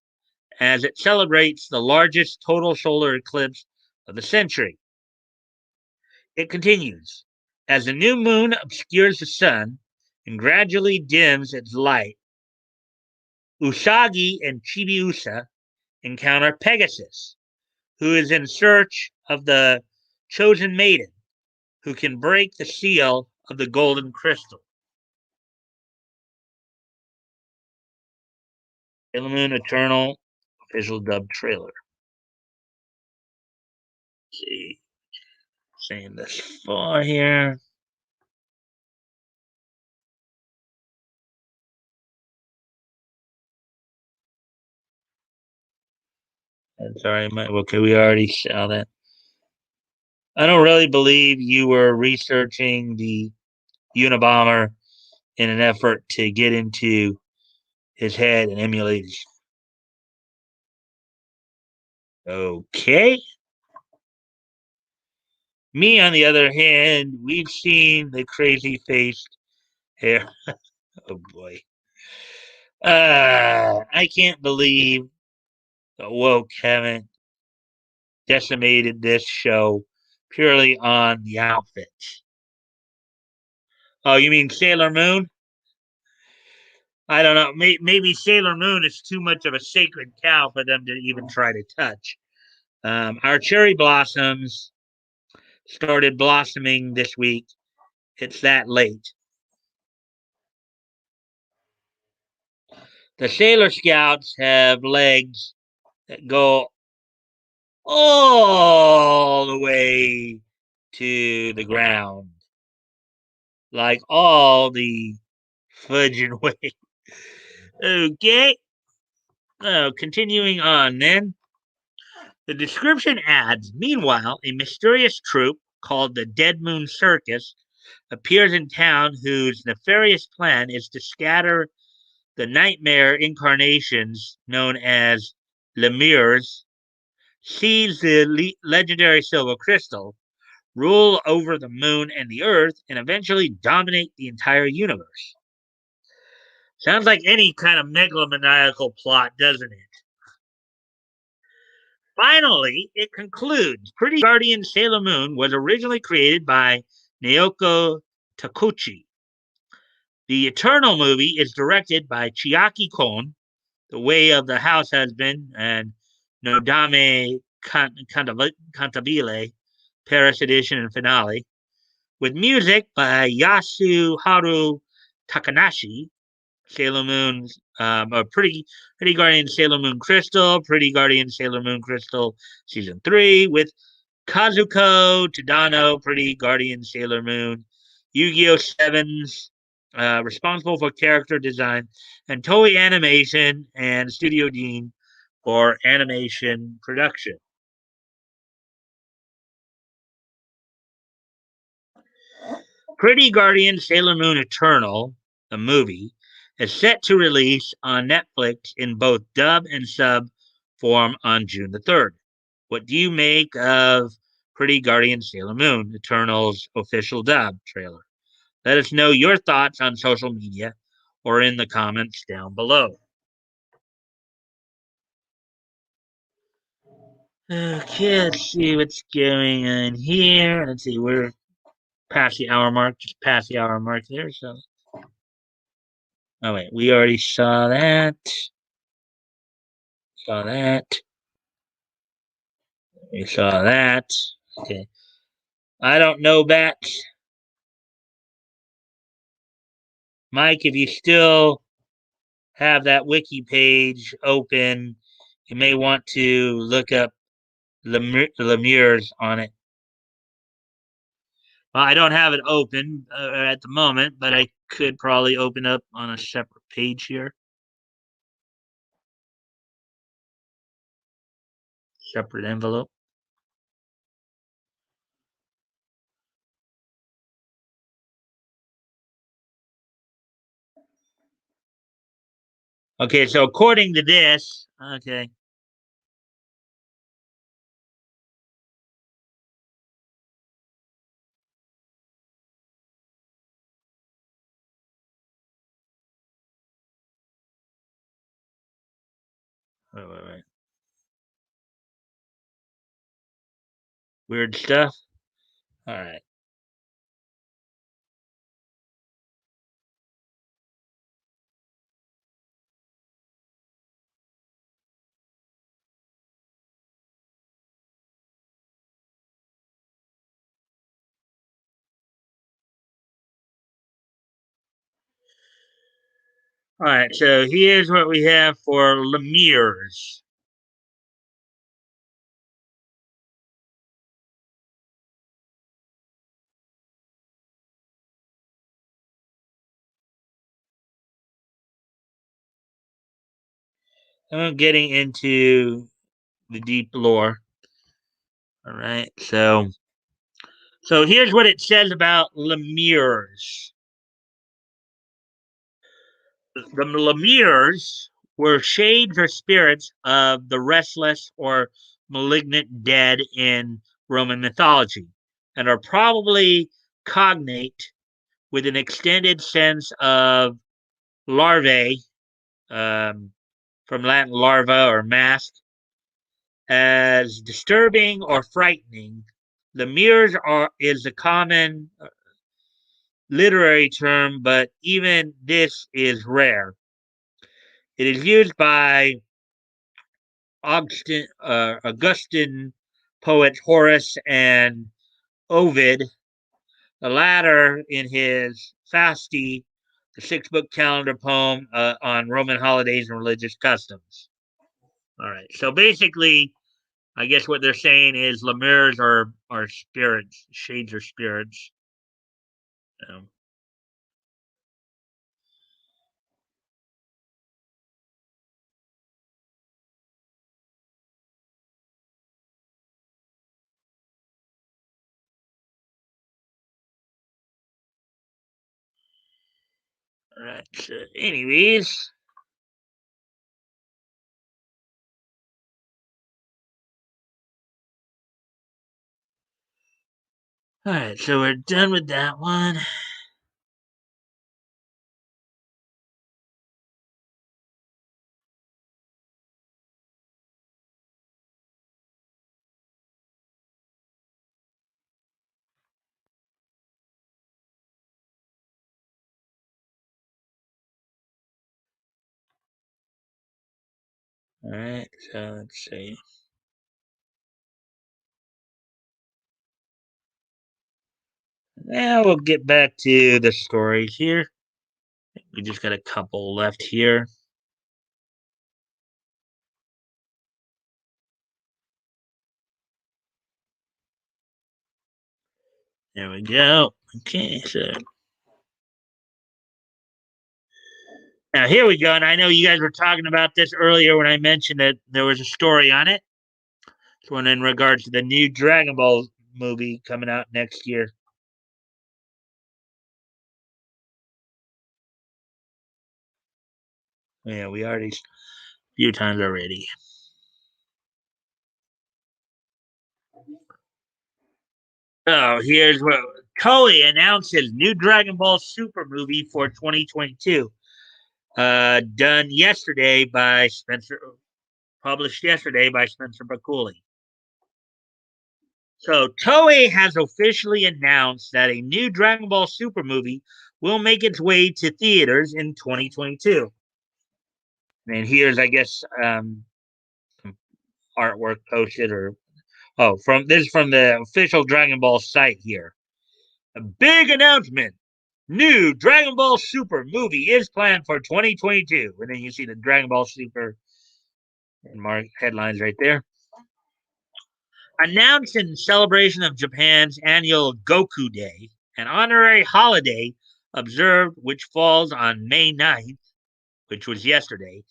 A: as it celebrates the largest total solar eclipse of the century. It continues: as the new moon obscures the sun and gradually dims its light, Usagi and Chibiusa encounter Pegasus, who is in search of the chosen maiden who can break the seal of the golden crystal. Sailor Moon Eternal official dub trailer. Let's see, saying this far here. I'm sorry, okay, we already saw that. I don't really believe you were researching the Unabomber in an effort to get into his head and emulate his. Okay. Me, on the other hand, we've seen the crazy faced hair. Oh boy. I can't believe the woke haven't decimated this show purely on the outfits. Oh, you mean Sailor Moon? I don't know. Maybe Sailor Moon is too much of a sacred cow for them to even try to touch. Our cherry blossoms started blossoming this week. It's that late. The Sailor Scouts have legs that go all the way to the ground, like all the fudging way. Okay. Oh, continuing on then. The description adds, meanwhile, a mysterious troupe called the Dead Moon Circus appears in town whose nefarious plan is to scatter the nightmare incarnations known as Lemures, seize the legendary silver crystal, rule over the moon and the earth, and eventually dominate the entire universe. Sounds like any kind of megalomaniacal plot, doesn't it? Finally, it concludes Pretty Guardian Sailor Moon was originally created by Naoko Takeuchi, The Eternal movie is directed by Chiaki Kon, The Way of the House Husband, and Nodame Cantabile, Paris edition and finale, with music by Yasuharu Takanashi, Sailor Moon, Pretty Guardian Sailor Moon Crystal, Pretty Guardian Sailor Moon Crystal Season 3, with Kazuko Tadano, Pretty Guardian Sailor Moon, Yu-Gi-Oh! 7's, responsible for character design, and Toei Animation and Studio Dean for animation production. Pretty Guardian Sailor Moon Eternal, the movie, is set to release on Netflix in both dub and sub form on June the 3rd. What do you make of Pretty Guardian Sailor Moon Eternal's official dub trailer? Let us know your thoughts on social media or in the comments down below. Okay, let's see what's going on here. Let's see, we're past the hour mark, just past the hour mark there. So, oh wait, we already saw that. Saw that. We saw that. Okay. I don't know that. Mike, if you still have that wiki page open, you may want to look up Lemures on it. Well, I don't have it open at the moment, but I could probably open up on a separate page here. Separate envelope. Okay, so according to this, okay. Wait. Weird stuff. All right. All right, so here's what we have for Lemires. I'm getting into the deep lore. All right, so here's what it says about Lemures. The Lemures were shades or spirits of the restless or malignant dead in Roman mythology, and are probably cognate with an extended sense of larvae, um, from Latin larva or mask, as disturbing or frightening. The mirrors is a common literary term, but even this is rare. It is used by Augustan poets Horace and Ovid, the latter in his Fasti, the six-book calendar poem on Roman holidays and religious customs. All right, so basically, I guess what they're saying is Lemures are spirits, shades are spirits. Um, all right, so anyways, all right, so we're done with that one. All right, so let's see. Now we'll get back to the stories here. We just got a couple left here. There we go. Okay, so now here we go. And I know you guys were talking about this earlier when I mentioned that there was a story on it. This one in regards to the new Dragon Ball movie coming out next year. Yeah, we already a few times already. Oh, here's what Toei announces new Dragon Ball Super movie for 2022. Done yesterday by Spencer, published yesterday by Spencer Bakuli. So Toei has officially announced that a new Dragon Ball Super movie will make its way to theaters in 2022. And here's, I guess, some artwork posted, or from this is from the official Dragon Ball site here. A big announcement: new Dragon Ball Super movie is planned for 2022, and then you see the Dragon Ball Super mark headlines right there. Announced in celebration of Japan's annual Goku Day, an honorary holiday observed which falls on May 9th, which was yesterday,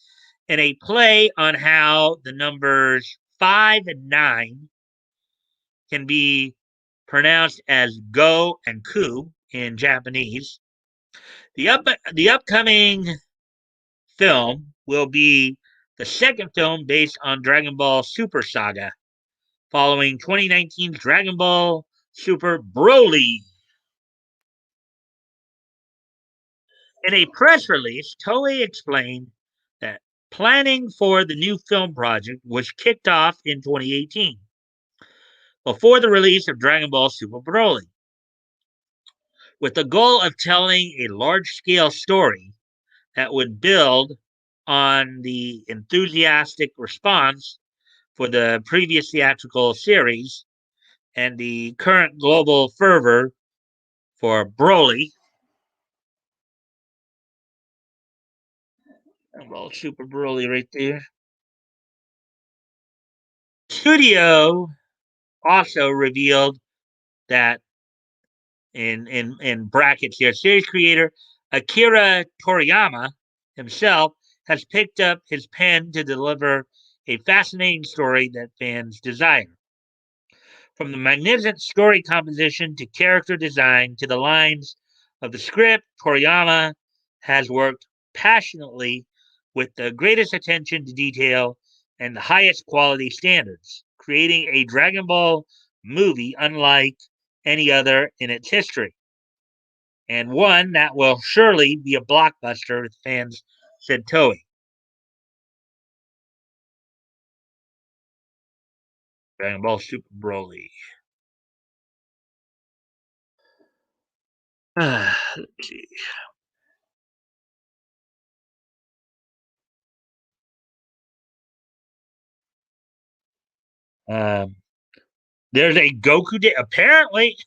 A: in a play on how the numbers 5 and 9 can be pronounced as go and ku in Japanese. The upcoming film will be the second film based on Dragon Ball Super Saga, following 2019's Dragon Ball Super Broly. In a press release, Toei explained that planning for the new film project was kicked off in 2018 before the release of Dragon Ball Super Broly, with the goal of telling a large scale story that would build on the enthusiastic response for the previous theatrical series and the current global fervor for Broly. Well, Super Broly right there. Studio also revealed that in brackets here, series creator Akira Toriyama himself has picked up his pen to deliver a fascinating story that fans desire. From the magnificent story composition to character design to the lines of the script, Toriyama has worked passionately with the greatest attention to detail and the highest quality standards, creating a Dragon Ball movie unlike any other in its history, and one that will surely be a blockbuster, fans said Toei. Dragon Ball Super Broly. Let's see. Um, there's a Goku Day. Apparently,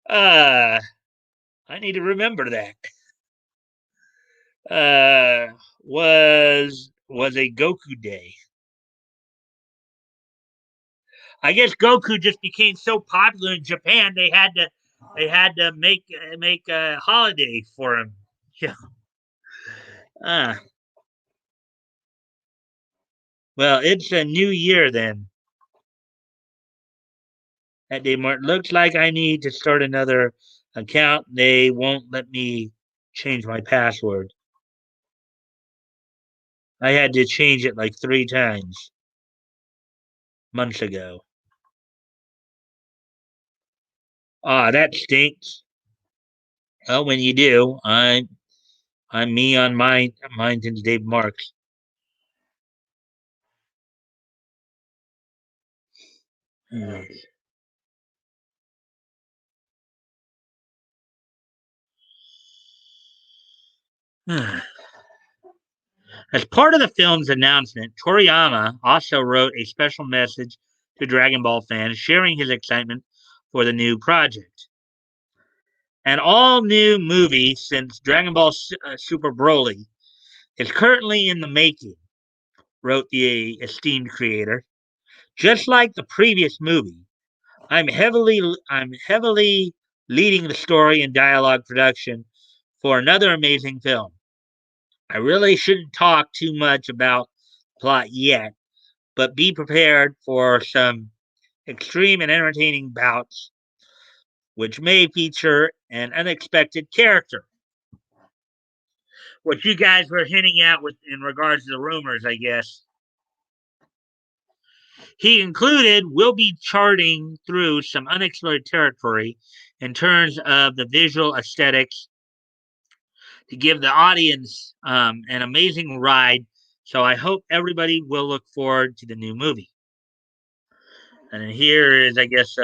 A: uh, I need to remember that. Was a Goku Day. I guess Goku just became so popular in Japan they had to make a holiday for him. Yeah. Uh, well, it's a new year then. That day mark. Looks like I need to start another account. They won't let me change my password. I had to change it like 3 times months ago. Ah, that stinks. Well, when you do, I'm me on mine since Dave Marks. As part of the film's announcement, Toriyama also wrote a special message to Dragon Ball fans, sharing his excitement for the new project. An all new movie since Dragon Ball Super Broly is currently in the making, wrote the esteemed creator. Just like the previous movie, I'm heavily leading the story and dialogue production for another amazing film. I really shouldn't talk too much about plot yet, but be prepared for some extreme and entertaining bouts, which may feature an unexpected character. What you guys were hinting at with in regards to the rumors, I guess. He included, we'll be charting through some unexplored territory in terms of the visual aesthetics to give the audience an amazing ride. So I hope everybody will look forward to the new movie. And here is, I guess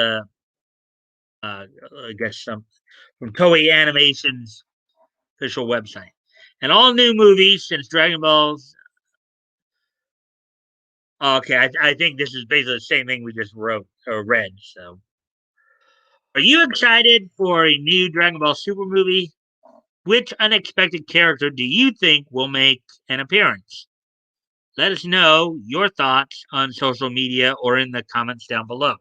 A: some from Toei Animation's official website. And all new movies since Dragon Ball's. Okay, I think this is basically the same thing we just wrote or read. So, are you excited for a new Dragon Ball Super movie? Which unexpected character do you think will make an appearance? Let us know your thoughts on social media or in the comments down below.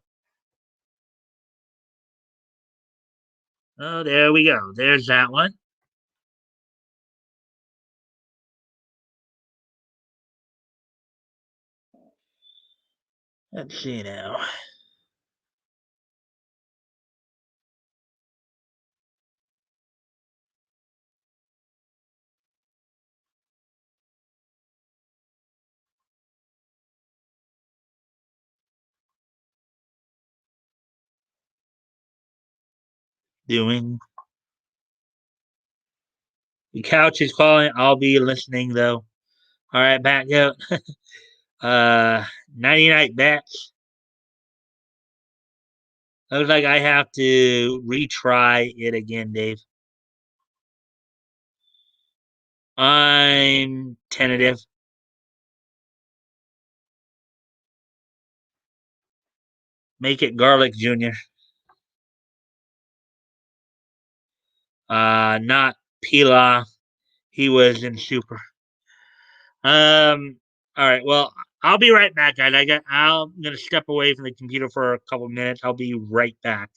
A: Oh, there we go. There's that one. Let's see now. Doing the couch is calling. I'll be listening though. All right, back up. 99 bets. Looks like I have to retry it again, Dave. I'm tentative. Make it Garlic Jr. Not Pila. He was in Super. All right. Well, I'll be right back, guys. I'm gonna step away from the computer for a couple minutes. I'll be right back.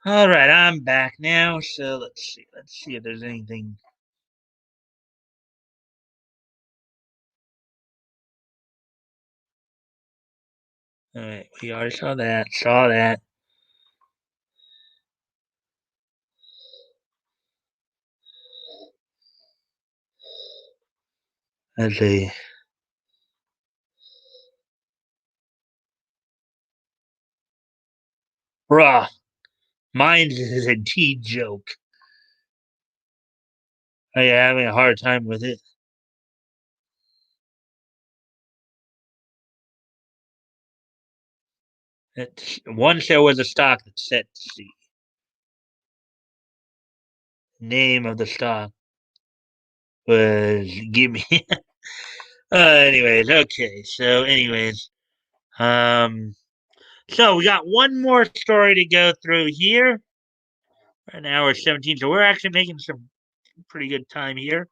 A: All right, I'm back now. So let's see. Let's see if there's anything. All right, we already saw that. Saw that. Let's see. Bruh, mine is a tea joke. Are you having a hard time with it? Once there was a stock that set the name of the stock was give me. Anyways, okay. So, anyways, um, so we got one more story to go through here. Right now we're 17, so we're actually making some pretty good time here.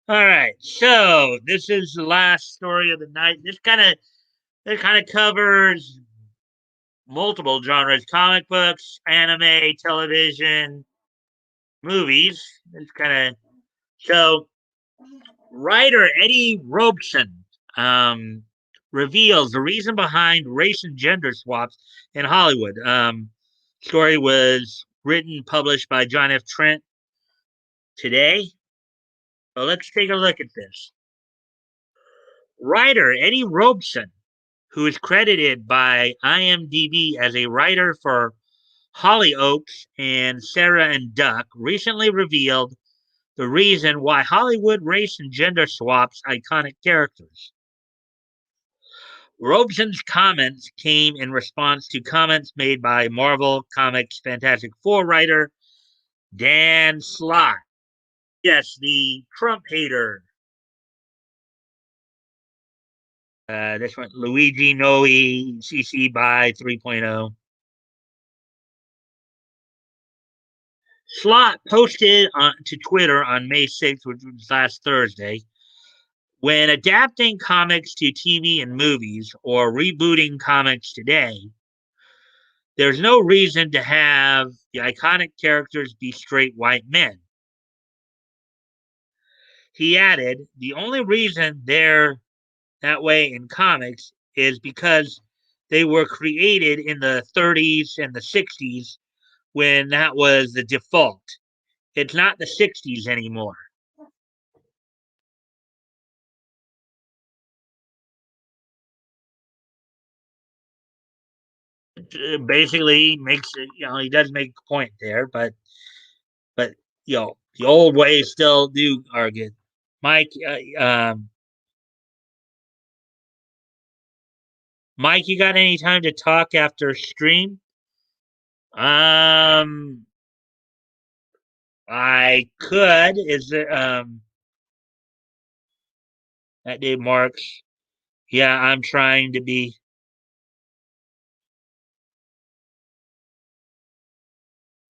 A: All right, so this is the last story of the night. This kind of covers multiple genres: comic books, anime, television, movies. It's kind of so. Writer Eddie Robeson um, reveals the reason behind race and gender swaps in Hollywood. Story was written, published by John F. Trent today. So let's take a look at this. Writer Eddie Robeson, who is credited by IMDb as a writer for Hollyoaks and Sarah and Duck, recently revealed the reason why Hollywood race and gender swaps iconic characters. Robeson's comments came in response to comments made by Marvel Comics Fantastic Four writer Dan Slott. Yes, the Trump hater. This one, Luigi Noe CC by 3.0. Slott posted to Twitter on May 6th, which was last Thursday, when adapting comics to TV and movies or rebooting comics today, there's no reason to have the iconic characters be straight white men. He added, the only reason they're that way in comics is because they were created in the 30s and the 60s when that was the default. It's not the 60s anymore. Basically, makes he does make a point there, but the old ways still do are good. Mike, Mike, you got any time to talk after stream? Um, I could. Is there that day marks? Yeah, I'm trying to be.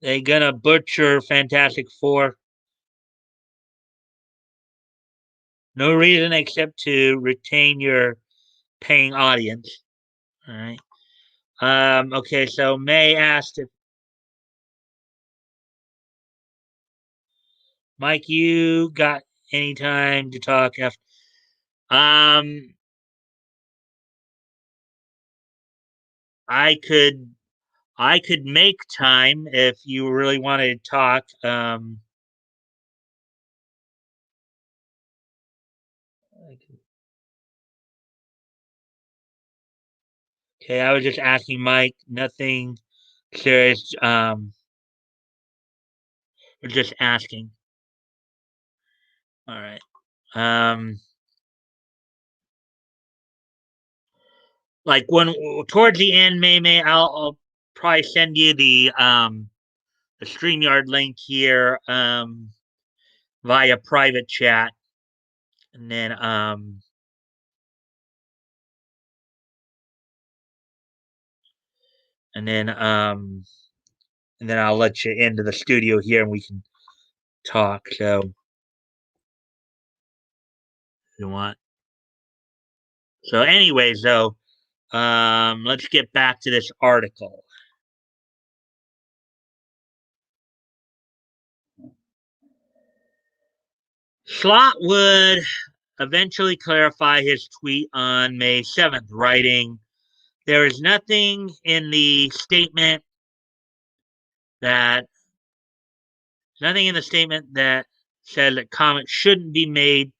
A: They gonna butcher Fantastic Four. No reason except to retain your paying audience. All right. Okay. So May asked if Mike, you got any time to talk after? Um, I could. I could make time if you really wanted to talk. Okay, I was just asking Mike. Nothing serious. We're just asking. All right. Um, like when towards the end, May, I'll probably send you the StreamYard link here via private chat, and then and then um and then I'll let you into the studio here and we can talk. So if you want. So anyways, though, let's get back to this article. Slot would eventually clarify his tweet on May 7th, writing, "There is that nothing in the statement that says that comics shouldn't be made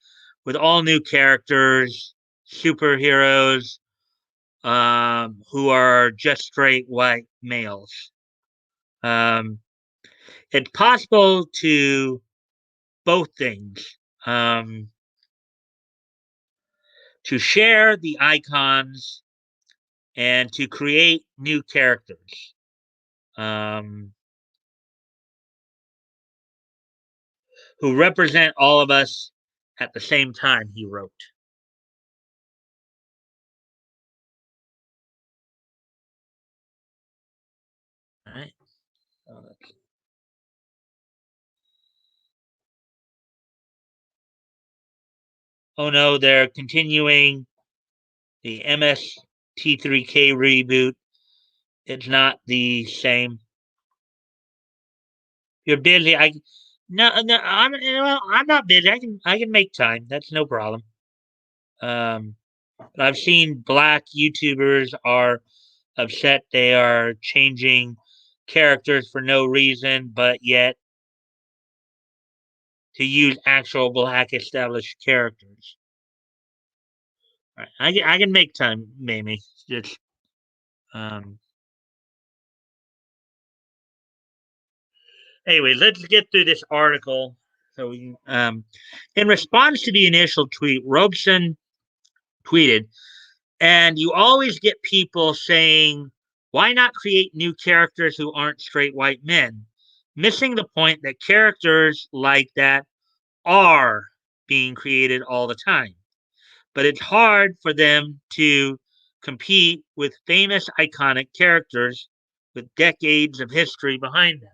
A: with all new characters, superheroes, who are just straight white males. Um, it's possible to both things, um, to share the icons and to create new characters, um, who represent all of us at the same time," he wrote. All right. Oh no, they're continuing the MST3K reboot. It's not the same. You're busy. No, I'm not busy. I can make time. That's no problem. Um, but I've seen black YouTubers are upset they are changing characters for no reason, but yet to use actual black established characters. Right. I can make time, Mamie. Just um. Anyway, let's get through this article. So in response to the initial tweet, Robeson tweeted, "And you always get people saying, why not create new characters who aren't straight white men? Missing the point that characters like that are being created all the time. But it's hard for them to compete with famous, iconic characters with decades of history behind them."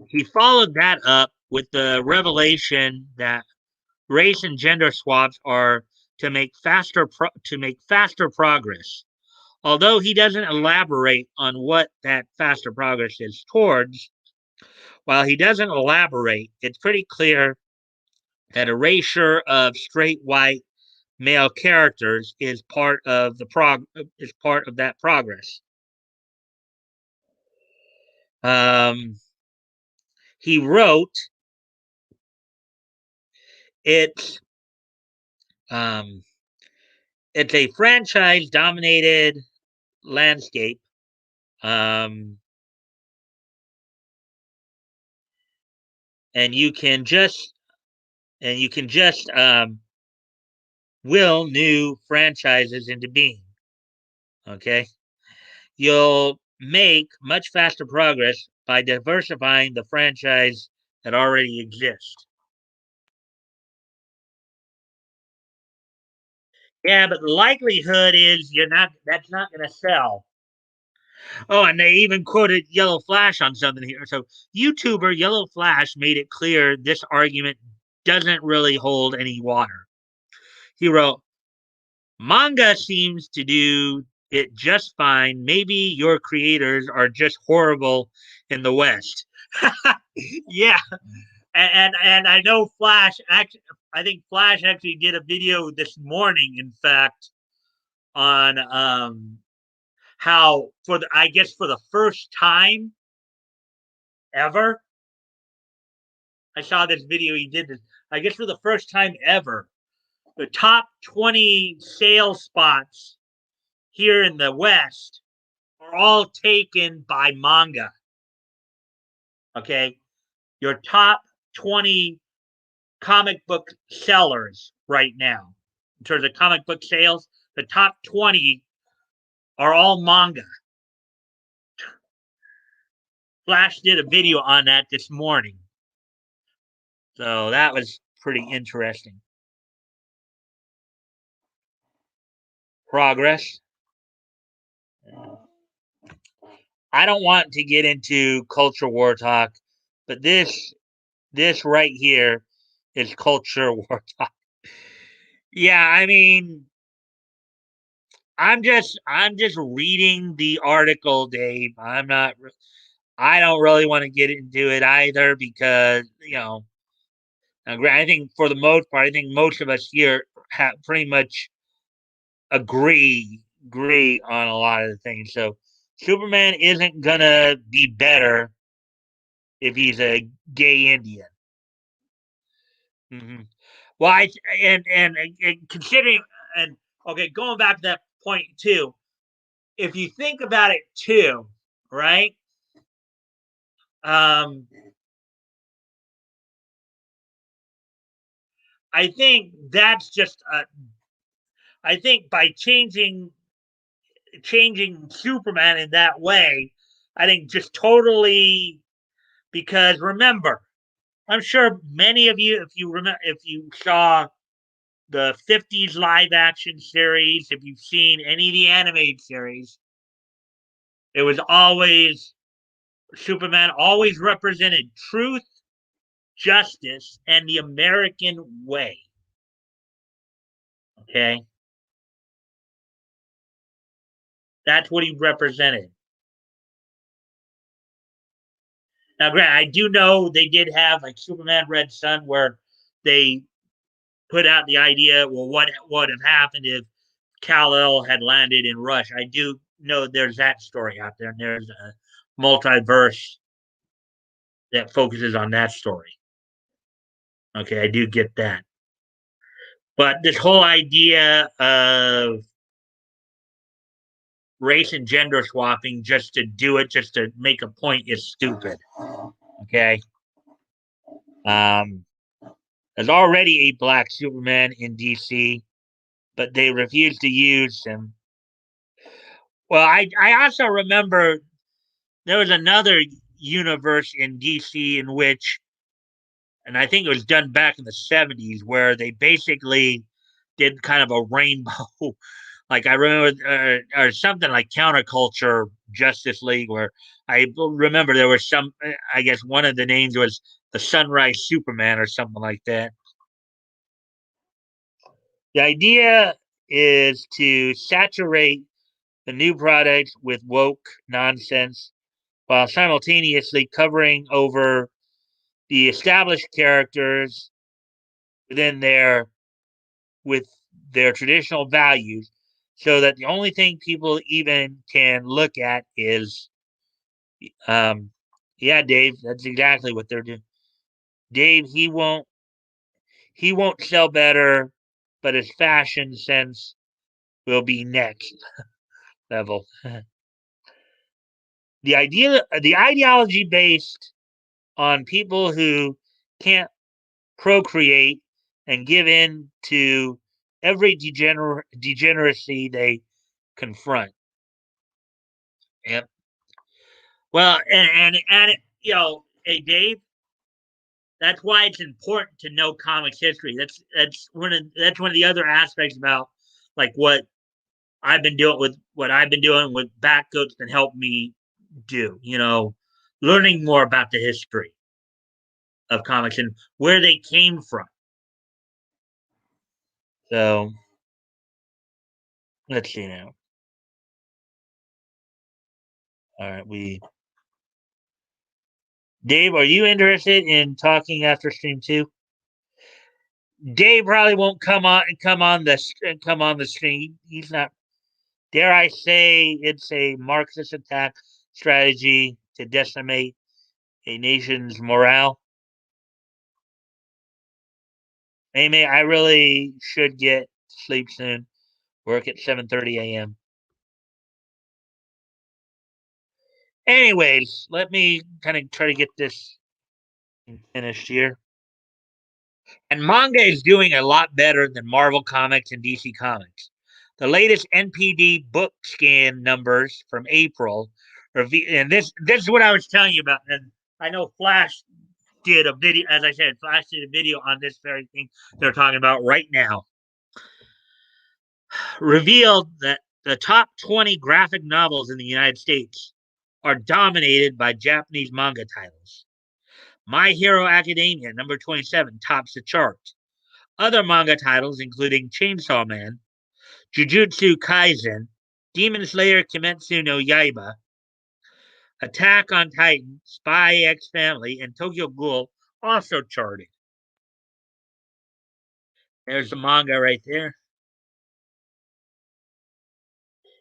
A: He followed that up with the revelation that race and gender swaps are to make faster progress. Although he doesn't elaborate on what that faster progress is towards, while he doesn't elaborate, it's pretty clear that erasure of straight white male characters is part of that progress. Um, he wrote, "It's um, it's a franchise dominated landscape, um, and you can just will new franchises into being. Okay, you'll make much faster progress by diversifying the franchise that already exists." Yeah, but the likelihood is you're not. That's not going to sell. Oh, and they even quoted Yellow Flash on something here. So YouTuber Yellow Flash made it clear this argument doesn't really hold any water. He wrote, "Manga seems to do it just fine. Maybe your creators are just horrible in the West." Yeah, and I know Flash actually. I think Flash actually did a video this morning, in fact, on how for the I guess for the first time ever, I saw this video he did this. I guess for the first time ever, the top 20 sales spots here in the West are all taken by manga. Okay. Your top 20 comic book sellers right now, in terms of comic book sales, the top 20 are all manga. Flash did a video on that this morning. So that was pretty interesting. Progress. I don't want to get into culture war talk, but this right here is culture war talk. Yeah, I mean, I'm just reading the article, Dave. I don't really want to get into it either because I think for the most part, I think most of us here have pretty much agree on a lot of the things. So Superman isn't gonna be better if he's a gay Indian. Hmm. Well, and considering and okay, going back to that point too. If you think about it too, right? Um, I think that's just I think by changing Superman in that way, I think just totally because remember, I'm sure many of you, if you saw the '50s live action series, if you've seen any of the animated series, it was always Superman always represented truth, justice, and the American way. Okay, that's what he represented. Now, granted, I do know they did have like Superman Red Sun, where they put out the idea, well, what would have happened if Kal-El had landed in Rush? I do know there's that story out there, and there's a multiverse that focuses on that story. Okay, I do get that, but this whole idea of race and gender swapping just to do it, just to make a point, is stupid. Okay, um, there's already a black Superman in DC, but they refuse to use him. Well, I also remember there was another universe in DC in which, and I think it was done back in the '70s, where they basically did kind of a rainbow. Like I remember, or something like Counterculture Justice League, where I remember there was some. I guess one of the names was the Sunrise Superman or something like that. The idea is to saturate the new product with woke nonsense while simultaneously covering over the established characters within with their traditional values so that the only thing people even can look at is yeah, Dave, that's exactly what they're doing. Dave, he won't sell better, but his fashion sense will be next level. The ideology based on people who can't procreate and give in to every degeneracy they confront. Yep. Well, hey Dave, that's why it's important to know comics history. That's one of the other aspects about like what I've been doing with Backcoat's been helping me do. Learning more about the history of comics and where they came from. So let's see now. All right, Dave, are you interested in talking after stream 2? Dave probably won't come on the stream. He's not. Dare I say it's a Marxist attack strategy to decimate a nation's morale? Maybe I really should get sleep soon. Work at 7:30 a.m. Anyways, let me kind of try to get this finished here. And manga is doing a lot better than Marvel Comics and DC Comics. The latest NPD book scan numbers from April and this is what I was telling you about. And I know Flash did a video, as I said, Flash did a video on this very thing they're talking about right now. Revealed that the top 20 graphic novels in the United States are dominated by Japanese manga titles. My Hero Academia, number 27, tops the chart. Other manga titles, including Chainsaw Man, Jujutsu Kaisen, Demon Slayer Kimetsu no Yaiba, Attack on Titan, Spy X Family, and Tokyo Ghoul also charted. There's the manga right there.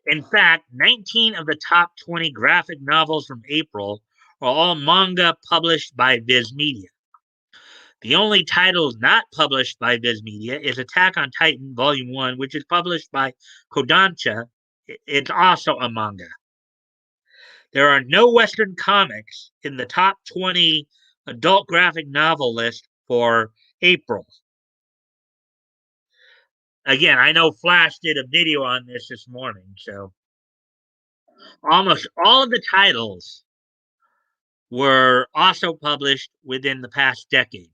A: In fact, 19 of the top 20 graphic novels from April are all manga published by Viz Media. The only title not published by Viz Media is Attack on Titan Volume 1, which is published by Kodansha. It's also a manga. There are no Western comics in the top 20 adult graphic novel list for April. Again, I know Flash did a video on this morning, so almost all of the titles were also published within the past decade.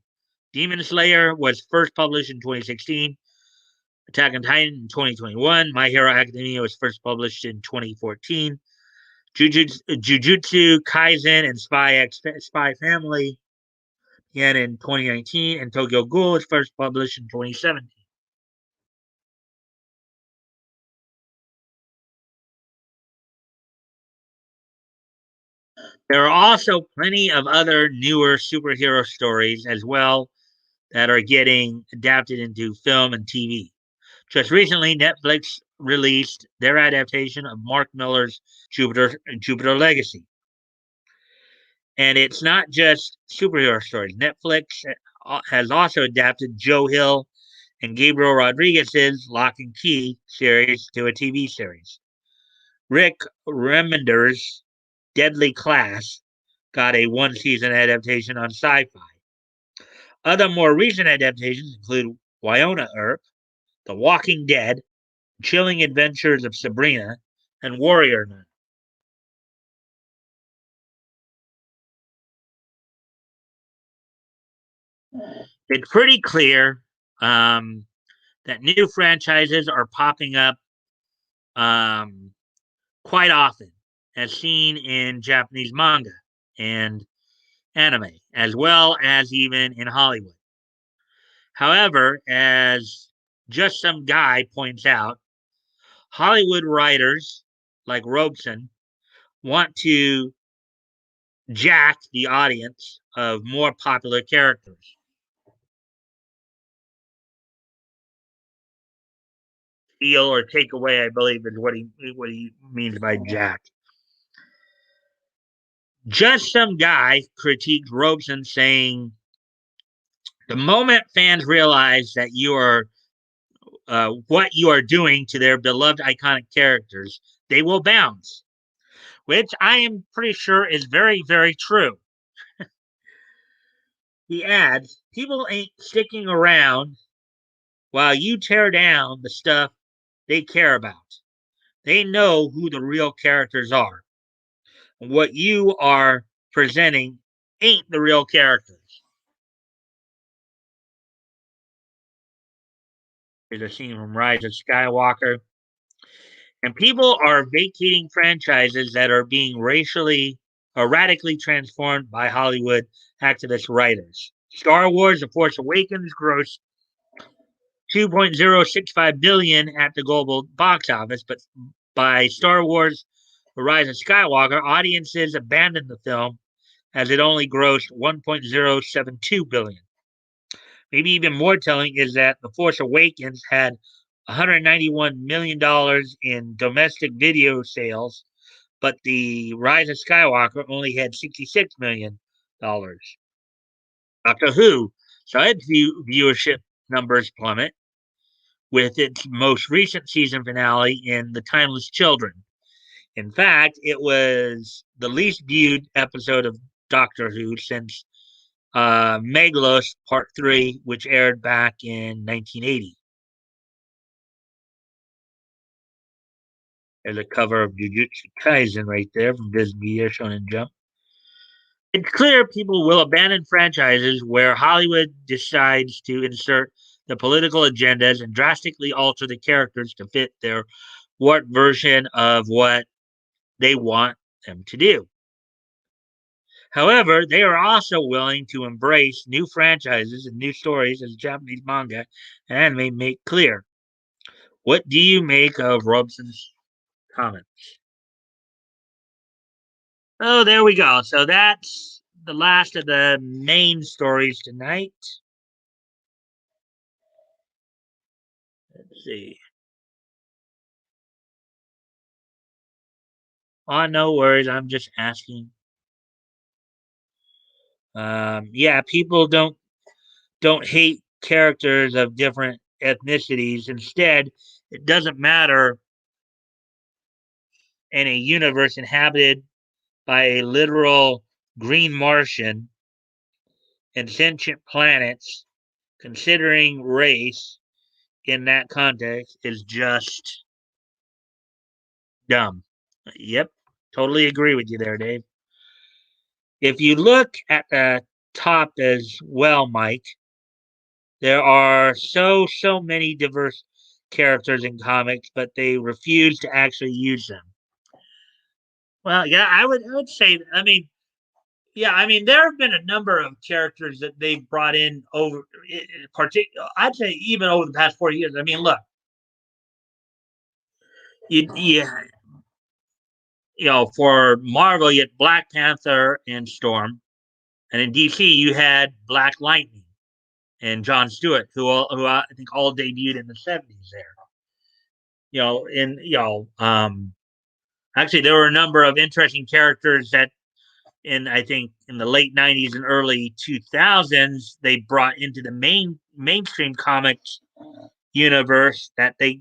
A: Demon Slayer was first published in 2016, Attack on Titan in 2021, My Hero Academia was first published in 2014, Jujutsu Kaisen and Spy Family began in 2019, and Tokyo Ghoul was first published in 2017. There are also plenty of other newer superhero stories as well that are getting adapted into film and TV. Just recently, Netflix released their adaptation of Mark Miller's Jupiter Legacy. And it's not just superhero stories. Netflix has also adapted Joe Hill and Gabriel Rodriguez's Lock and Key series to a TV series. Rick Remender's Deadly Class got a one season adaptation on sci fi. Other more recent adaptations include Wynonna Earp, The Walking Dead, Chilling Adventures of Sabrina, and Warrior Nun. It's pretty clear that new franchises are popping up um, quite often, as seen in Japanese manga and anime, as well as even in Hollywood. However, as Just Some Guy points out, Hollywood writers like Robeson want to jack the audience of more popular characters. Steal or take away, I believe, is what he means by jack. Just Some Guy critiqued Robeson, saying, "The moment fans realize that you are what you are doing to their beloved iconic characters, they will bounce." Which I am pretty sure is very, very true. He adds, "People ain't sticking around while you tear down the stuff they care about. They know who the real characters are. What you are presenting ain't the real characters." Here's a scene from Rise of Skywalker. And people are vacating franchises that are being racially or radically transformed by Hollywood activist writers. Star Wars: The Force Awakens grossed 2.065 billion at the global box office, but by Star Wars: The Rise of Skywalker, audiences abandoned the film as it only grossed 1.072 billion. Maybe even more telling is that The Force Awakens had $191 million in domestic video sales, but The Rise of Skywalker only had $66 million. Doctor Who saw its viewership numbers plummet with its most recent season finale in The Timeless Children. In fact, it was the least viewed episode of Doctor Who since Meglos Part 3, which aired back in 1980. There's a cover of Jujutsu Kaisen right there from Disney Shonen Jump. It's clear people will abandon franchises where Hollywood decides to insert the political agendas and drastically alter the characters to fit their what version of what they want them to do. However, they are also willing to embrace new franchises and new stories, as Japanese manga and anime make clear. What do you make of Robson's comment? Oh, there we go. So that's the last of the main stories tonight. Let's see. Oh, no worries. I'm just asking. Yeah, people don't hate characters of different ethnicities. Instead, it doesn't matter in a universe inhabited by a literal green Martian and sentient planets. Considering race in that context is just dumb. Yep, totally agree with you there, Dave. If you look at the top as well, Mike, there are so many diverse characters in comics, but they refuse to actually use them. Well, yeah, I would say. I mean, yeah, I mean, there have been a number of characters that they've brought in over, particular. I'd say even over the past 40 years. I mean, look, you for Marvel, you had Black Panther and Storm, and in DC you had Black Lightning and John Stewart, who I think all debuted in the '70s. There, in actually there were a number of interesting characters that in I think in the late '90s and early 2000s they brought into the mainstream comics universe that they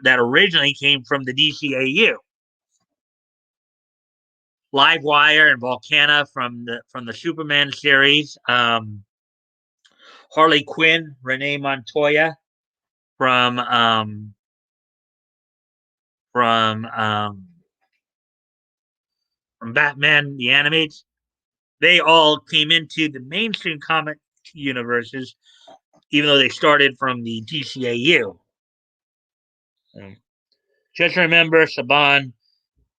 A: that originally came from the DCAU. Livewire and Volcana from the Superman series. Harley Quinn, Renee Montoya from from um, from Batman the animated. They all came into the mainstream comic universes, even though they started from the DCAU. Just remember, Saban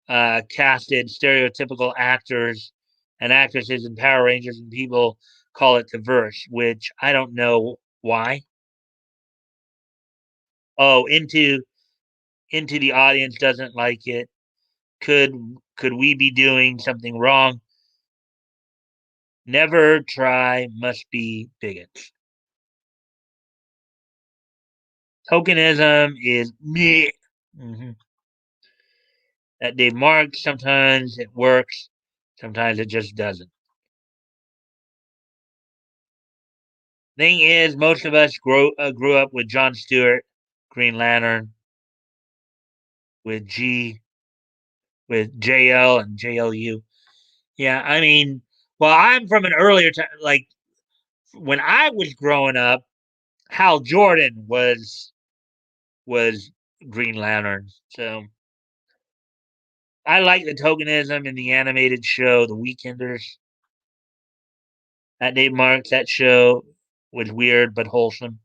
A: casted stereotypical actors and actresses in Power Rangers, and people call it diverse, which I don't know why. Oh, into the audience doesn't like it. Could could we be doing something wrong? Never try, must be bigots. Tokenism is meh. Mm-hmm. That Dave Marks. Sometimes it works, sometimes it just doesn't. Thing is, most of us grew up with John Stewart, Green Lantern, with with JL and JLU. Yeah, I mean, well, I'm from an earlier time. Like when I was growing up, Hal Jordan was Green Lantern. So I like the tokenism in the animated show, The Weekenders. That Dave Marks, that show was weird but wholesome.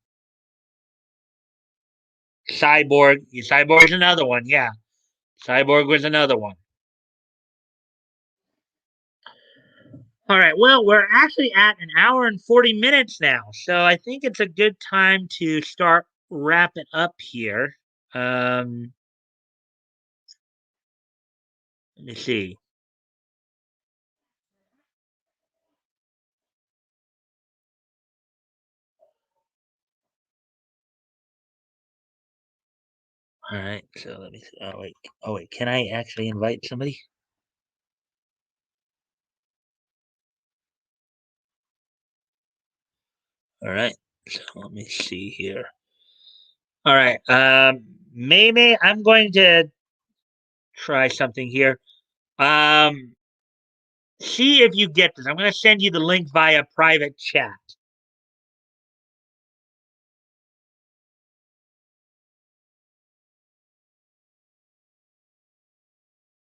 A: Cyborg's another one. Yeah, Cyborg was another one. All right. Well, we're actually at an hour and 40 minutes now, so I think it's a good time to start wrapping up here. Um, Let me see. All right. So let me see. Oh wait. Oh wait. Can I actually invite somebody? All right. So let me see here. All right. Maybe I'm going to try something here. Um, See if you get this. I'm going to send you the link via private chat.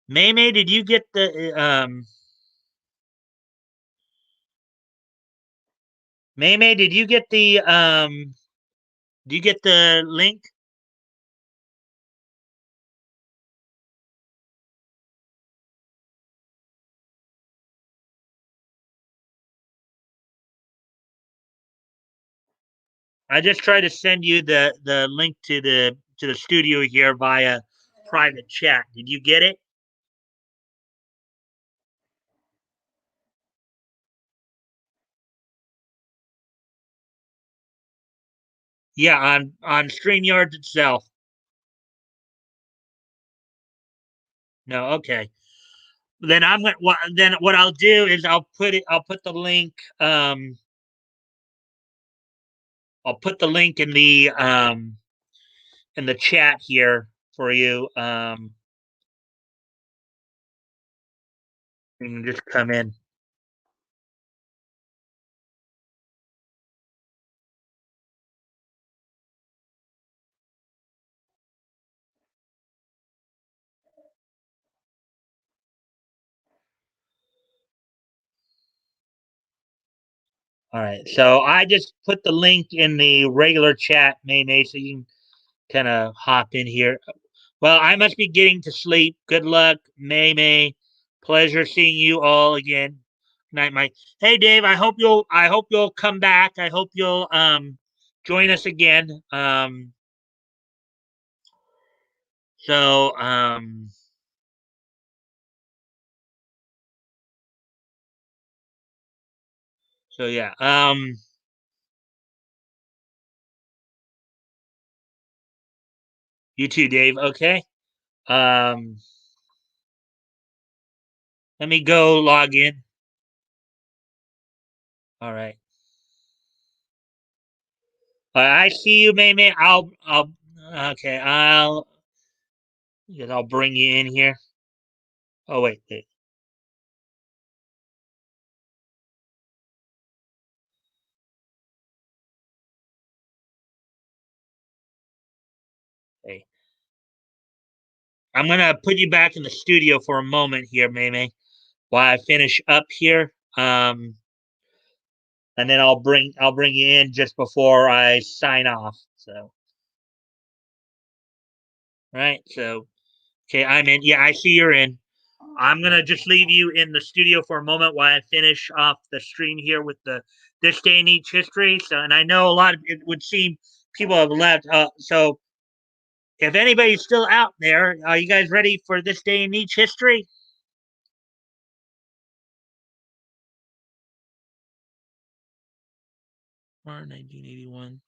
A: Maymay, did you get the Maymay, did you get the link? I just tried to send you the link to the to the studio here via private chat. Did you get it? Yeah, on StreamYard itself. No, okay. Then I'm gonna then what I'll do is I'll put the link I'll put the link in the chat here for you. You can just come in. All right. So I just put the link in the regular chat, May, so you can kind of hop in here. Well, I must be getting to sleep. Good luck, May. Pleasure seeing you all again. Night, Mike. Hey, Dave. I hope you'll come back. I hope you'll join us again. So so yeah. You too, Dave. Okay. Um, let me go log in. All right. I see you, May. Okay. I'll bring you in here. Oh wait. Hey, I'm gonna put you back in the studio for a moment here, May, while I finish up here. And then I'll bring you in just before I sign off. So, right. So, okay, I'm in. Yeah, I see you're in. I'm gonna just leave you in the studio for a moment while I finish off the stream here with the this day in each history. So, and I know a lot of it would seem people have left. So if anybody's still out there, are you guys ready for this day in each history? Or 1981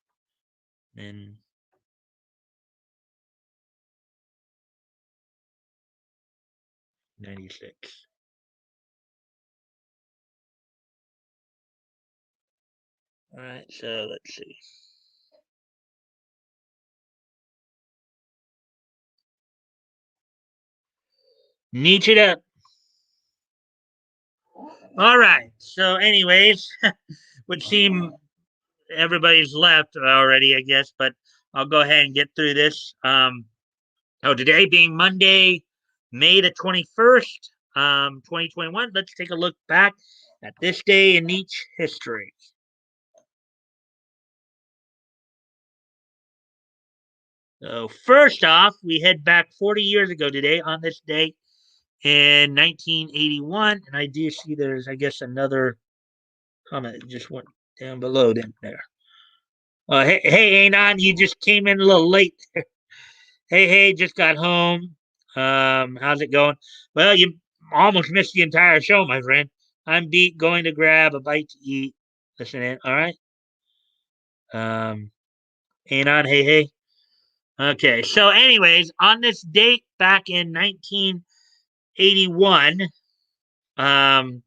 A: and 96. All right, so let's see. Nietzsche it up. All right. So, anyways, would seem everybody's left already, I guess, but I'll go ahead and get through this. Today being Monday, May the 21st, 2021, let's take a look back at this day in each history. So, first off, we head back 40 years ago today on this day in 1981. And I do see there's, I guess, another comment that just went down below them there. Hey, Anon, you just came in a little late. Hey, just got home. How's it going? Well, you almost missed the entire show, my friend. I'm beat going to grab a bite to eat. Listen in, all right? Um, Anon, hey. Okay, so anyways, on this date back in 1981, um,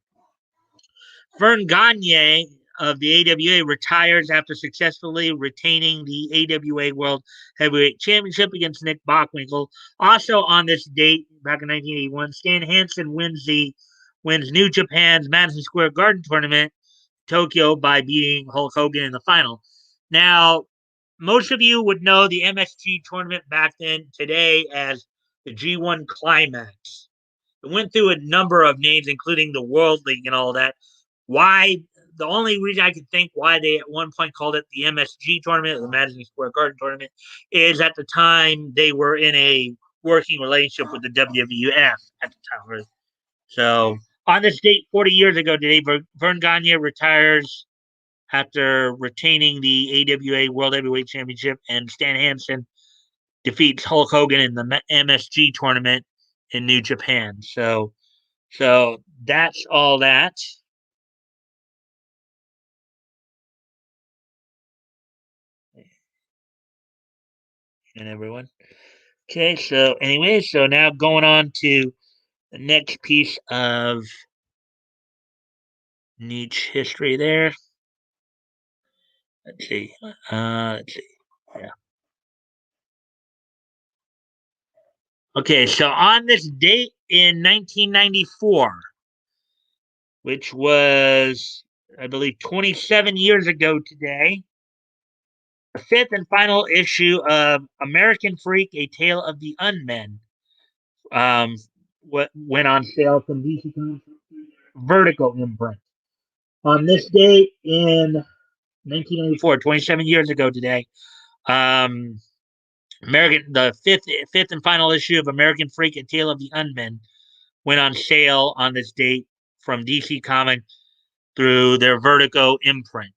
A: Vern Gagne of the AWA retires after successfully retaining the AWA World Heavyweight Championship against Nick Bockwinkel. Also on this date, back in 1981, Stan Hansen wins New Japan's Madison Square Garden tournament, Tokyo, by beating Hulk Hogan in the final. Now, most of you would know the MSG tournament back then, today, as the G1 Climax. It went through a number of names, including the World League and all that. Why? The only reason I could think why they at one point called it the MSG tournament, the Madison Square Garden tournament, is at the time they were in a working relationship with the WWF at the time. So on this date, 40 years ago today, Vern Gagne retires after retaining the AWA World Heavyweight Championship, and Stan Hansen defeats Hulk Hogan in the MSG tournament in New Japan. So that's all that. And everyone. Okay, so anyway, so now going on to the next piece of niche history there. Let's see. Let's see. Yeah. Okay, so on this date in 1994, which was, I believe, 27 years ago today, the fifth and final issue of American Freak: A Tale of the Unmen um, went on sale from DC Comics Vertical imprint. On this date in 1994, 27 years ago today, um, the fifth and final issue of American Freak: A Tale of the Unmen went on sale on this date from DC Comics through their Vertigo imprint.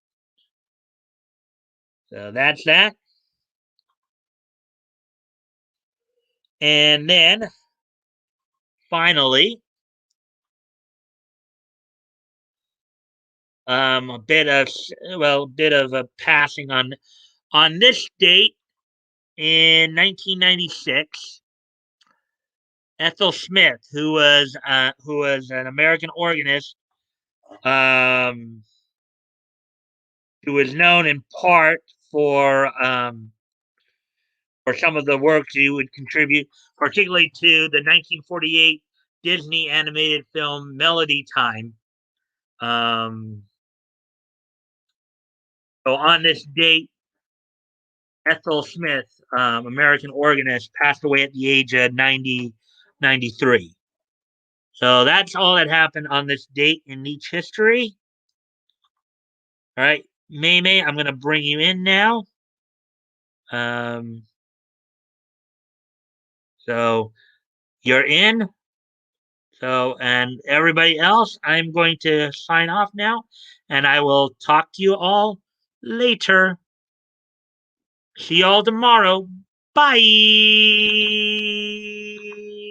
A: So that's that. And then finally, a bit of a passing on this date in 1996. Ethel Smith, who was an American organist, um, who was known in part for some of the work he would contribute, particularly to the 1948 Disney animated film Melody Time. Um, so on this date, Ethel Smith, American organist, passed away at the age of 93. So that's all that happened on this date in niche history. All right, May, I'm going to bring you in now. Um, so you're in. So, and everybody else, I'm going to sign off now, and I will talk to you all later. See you all tomorrow. Bye.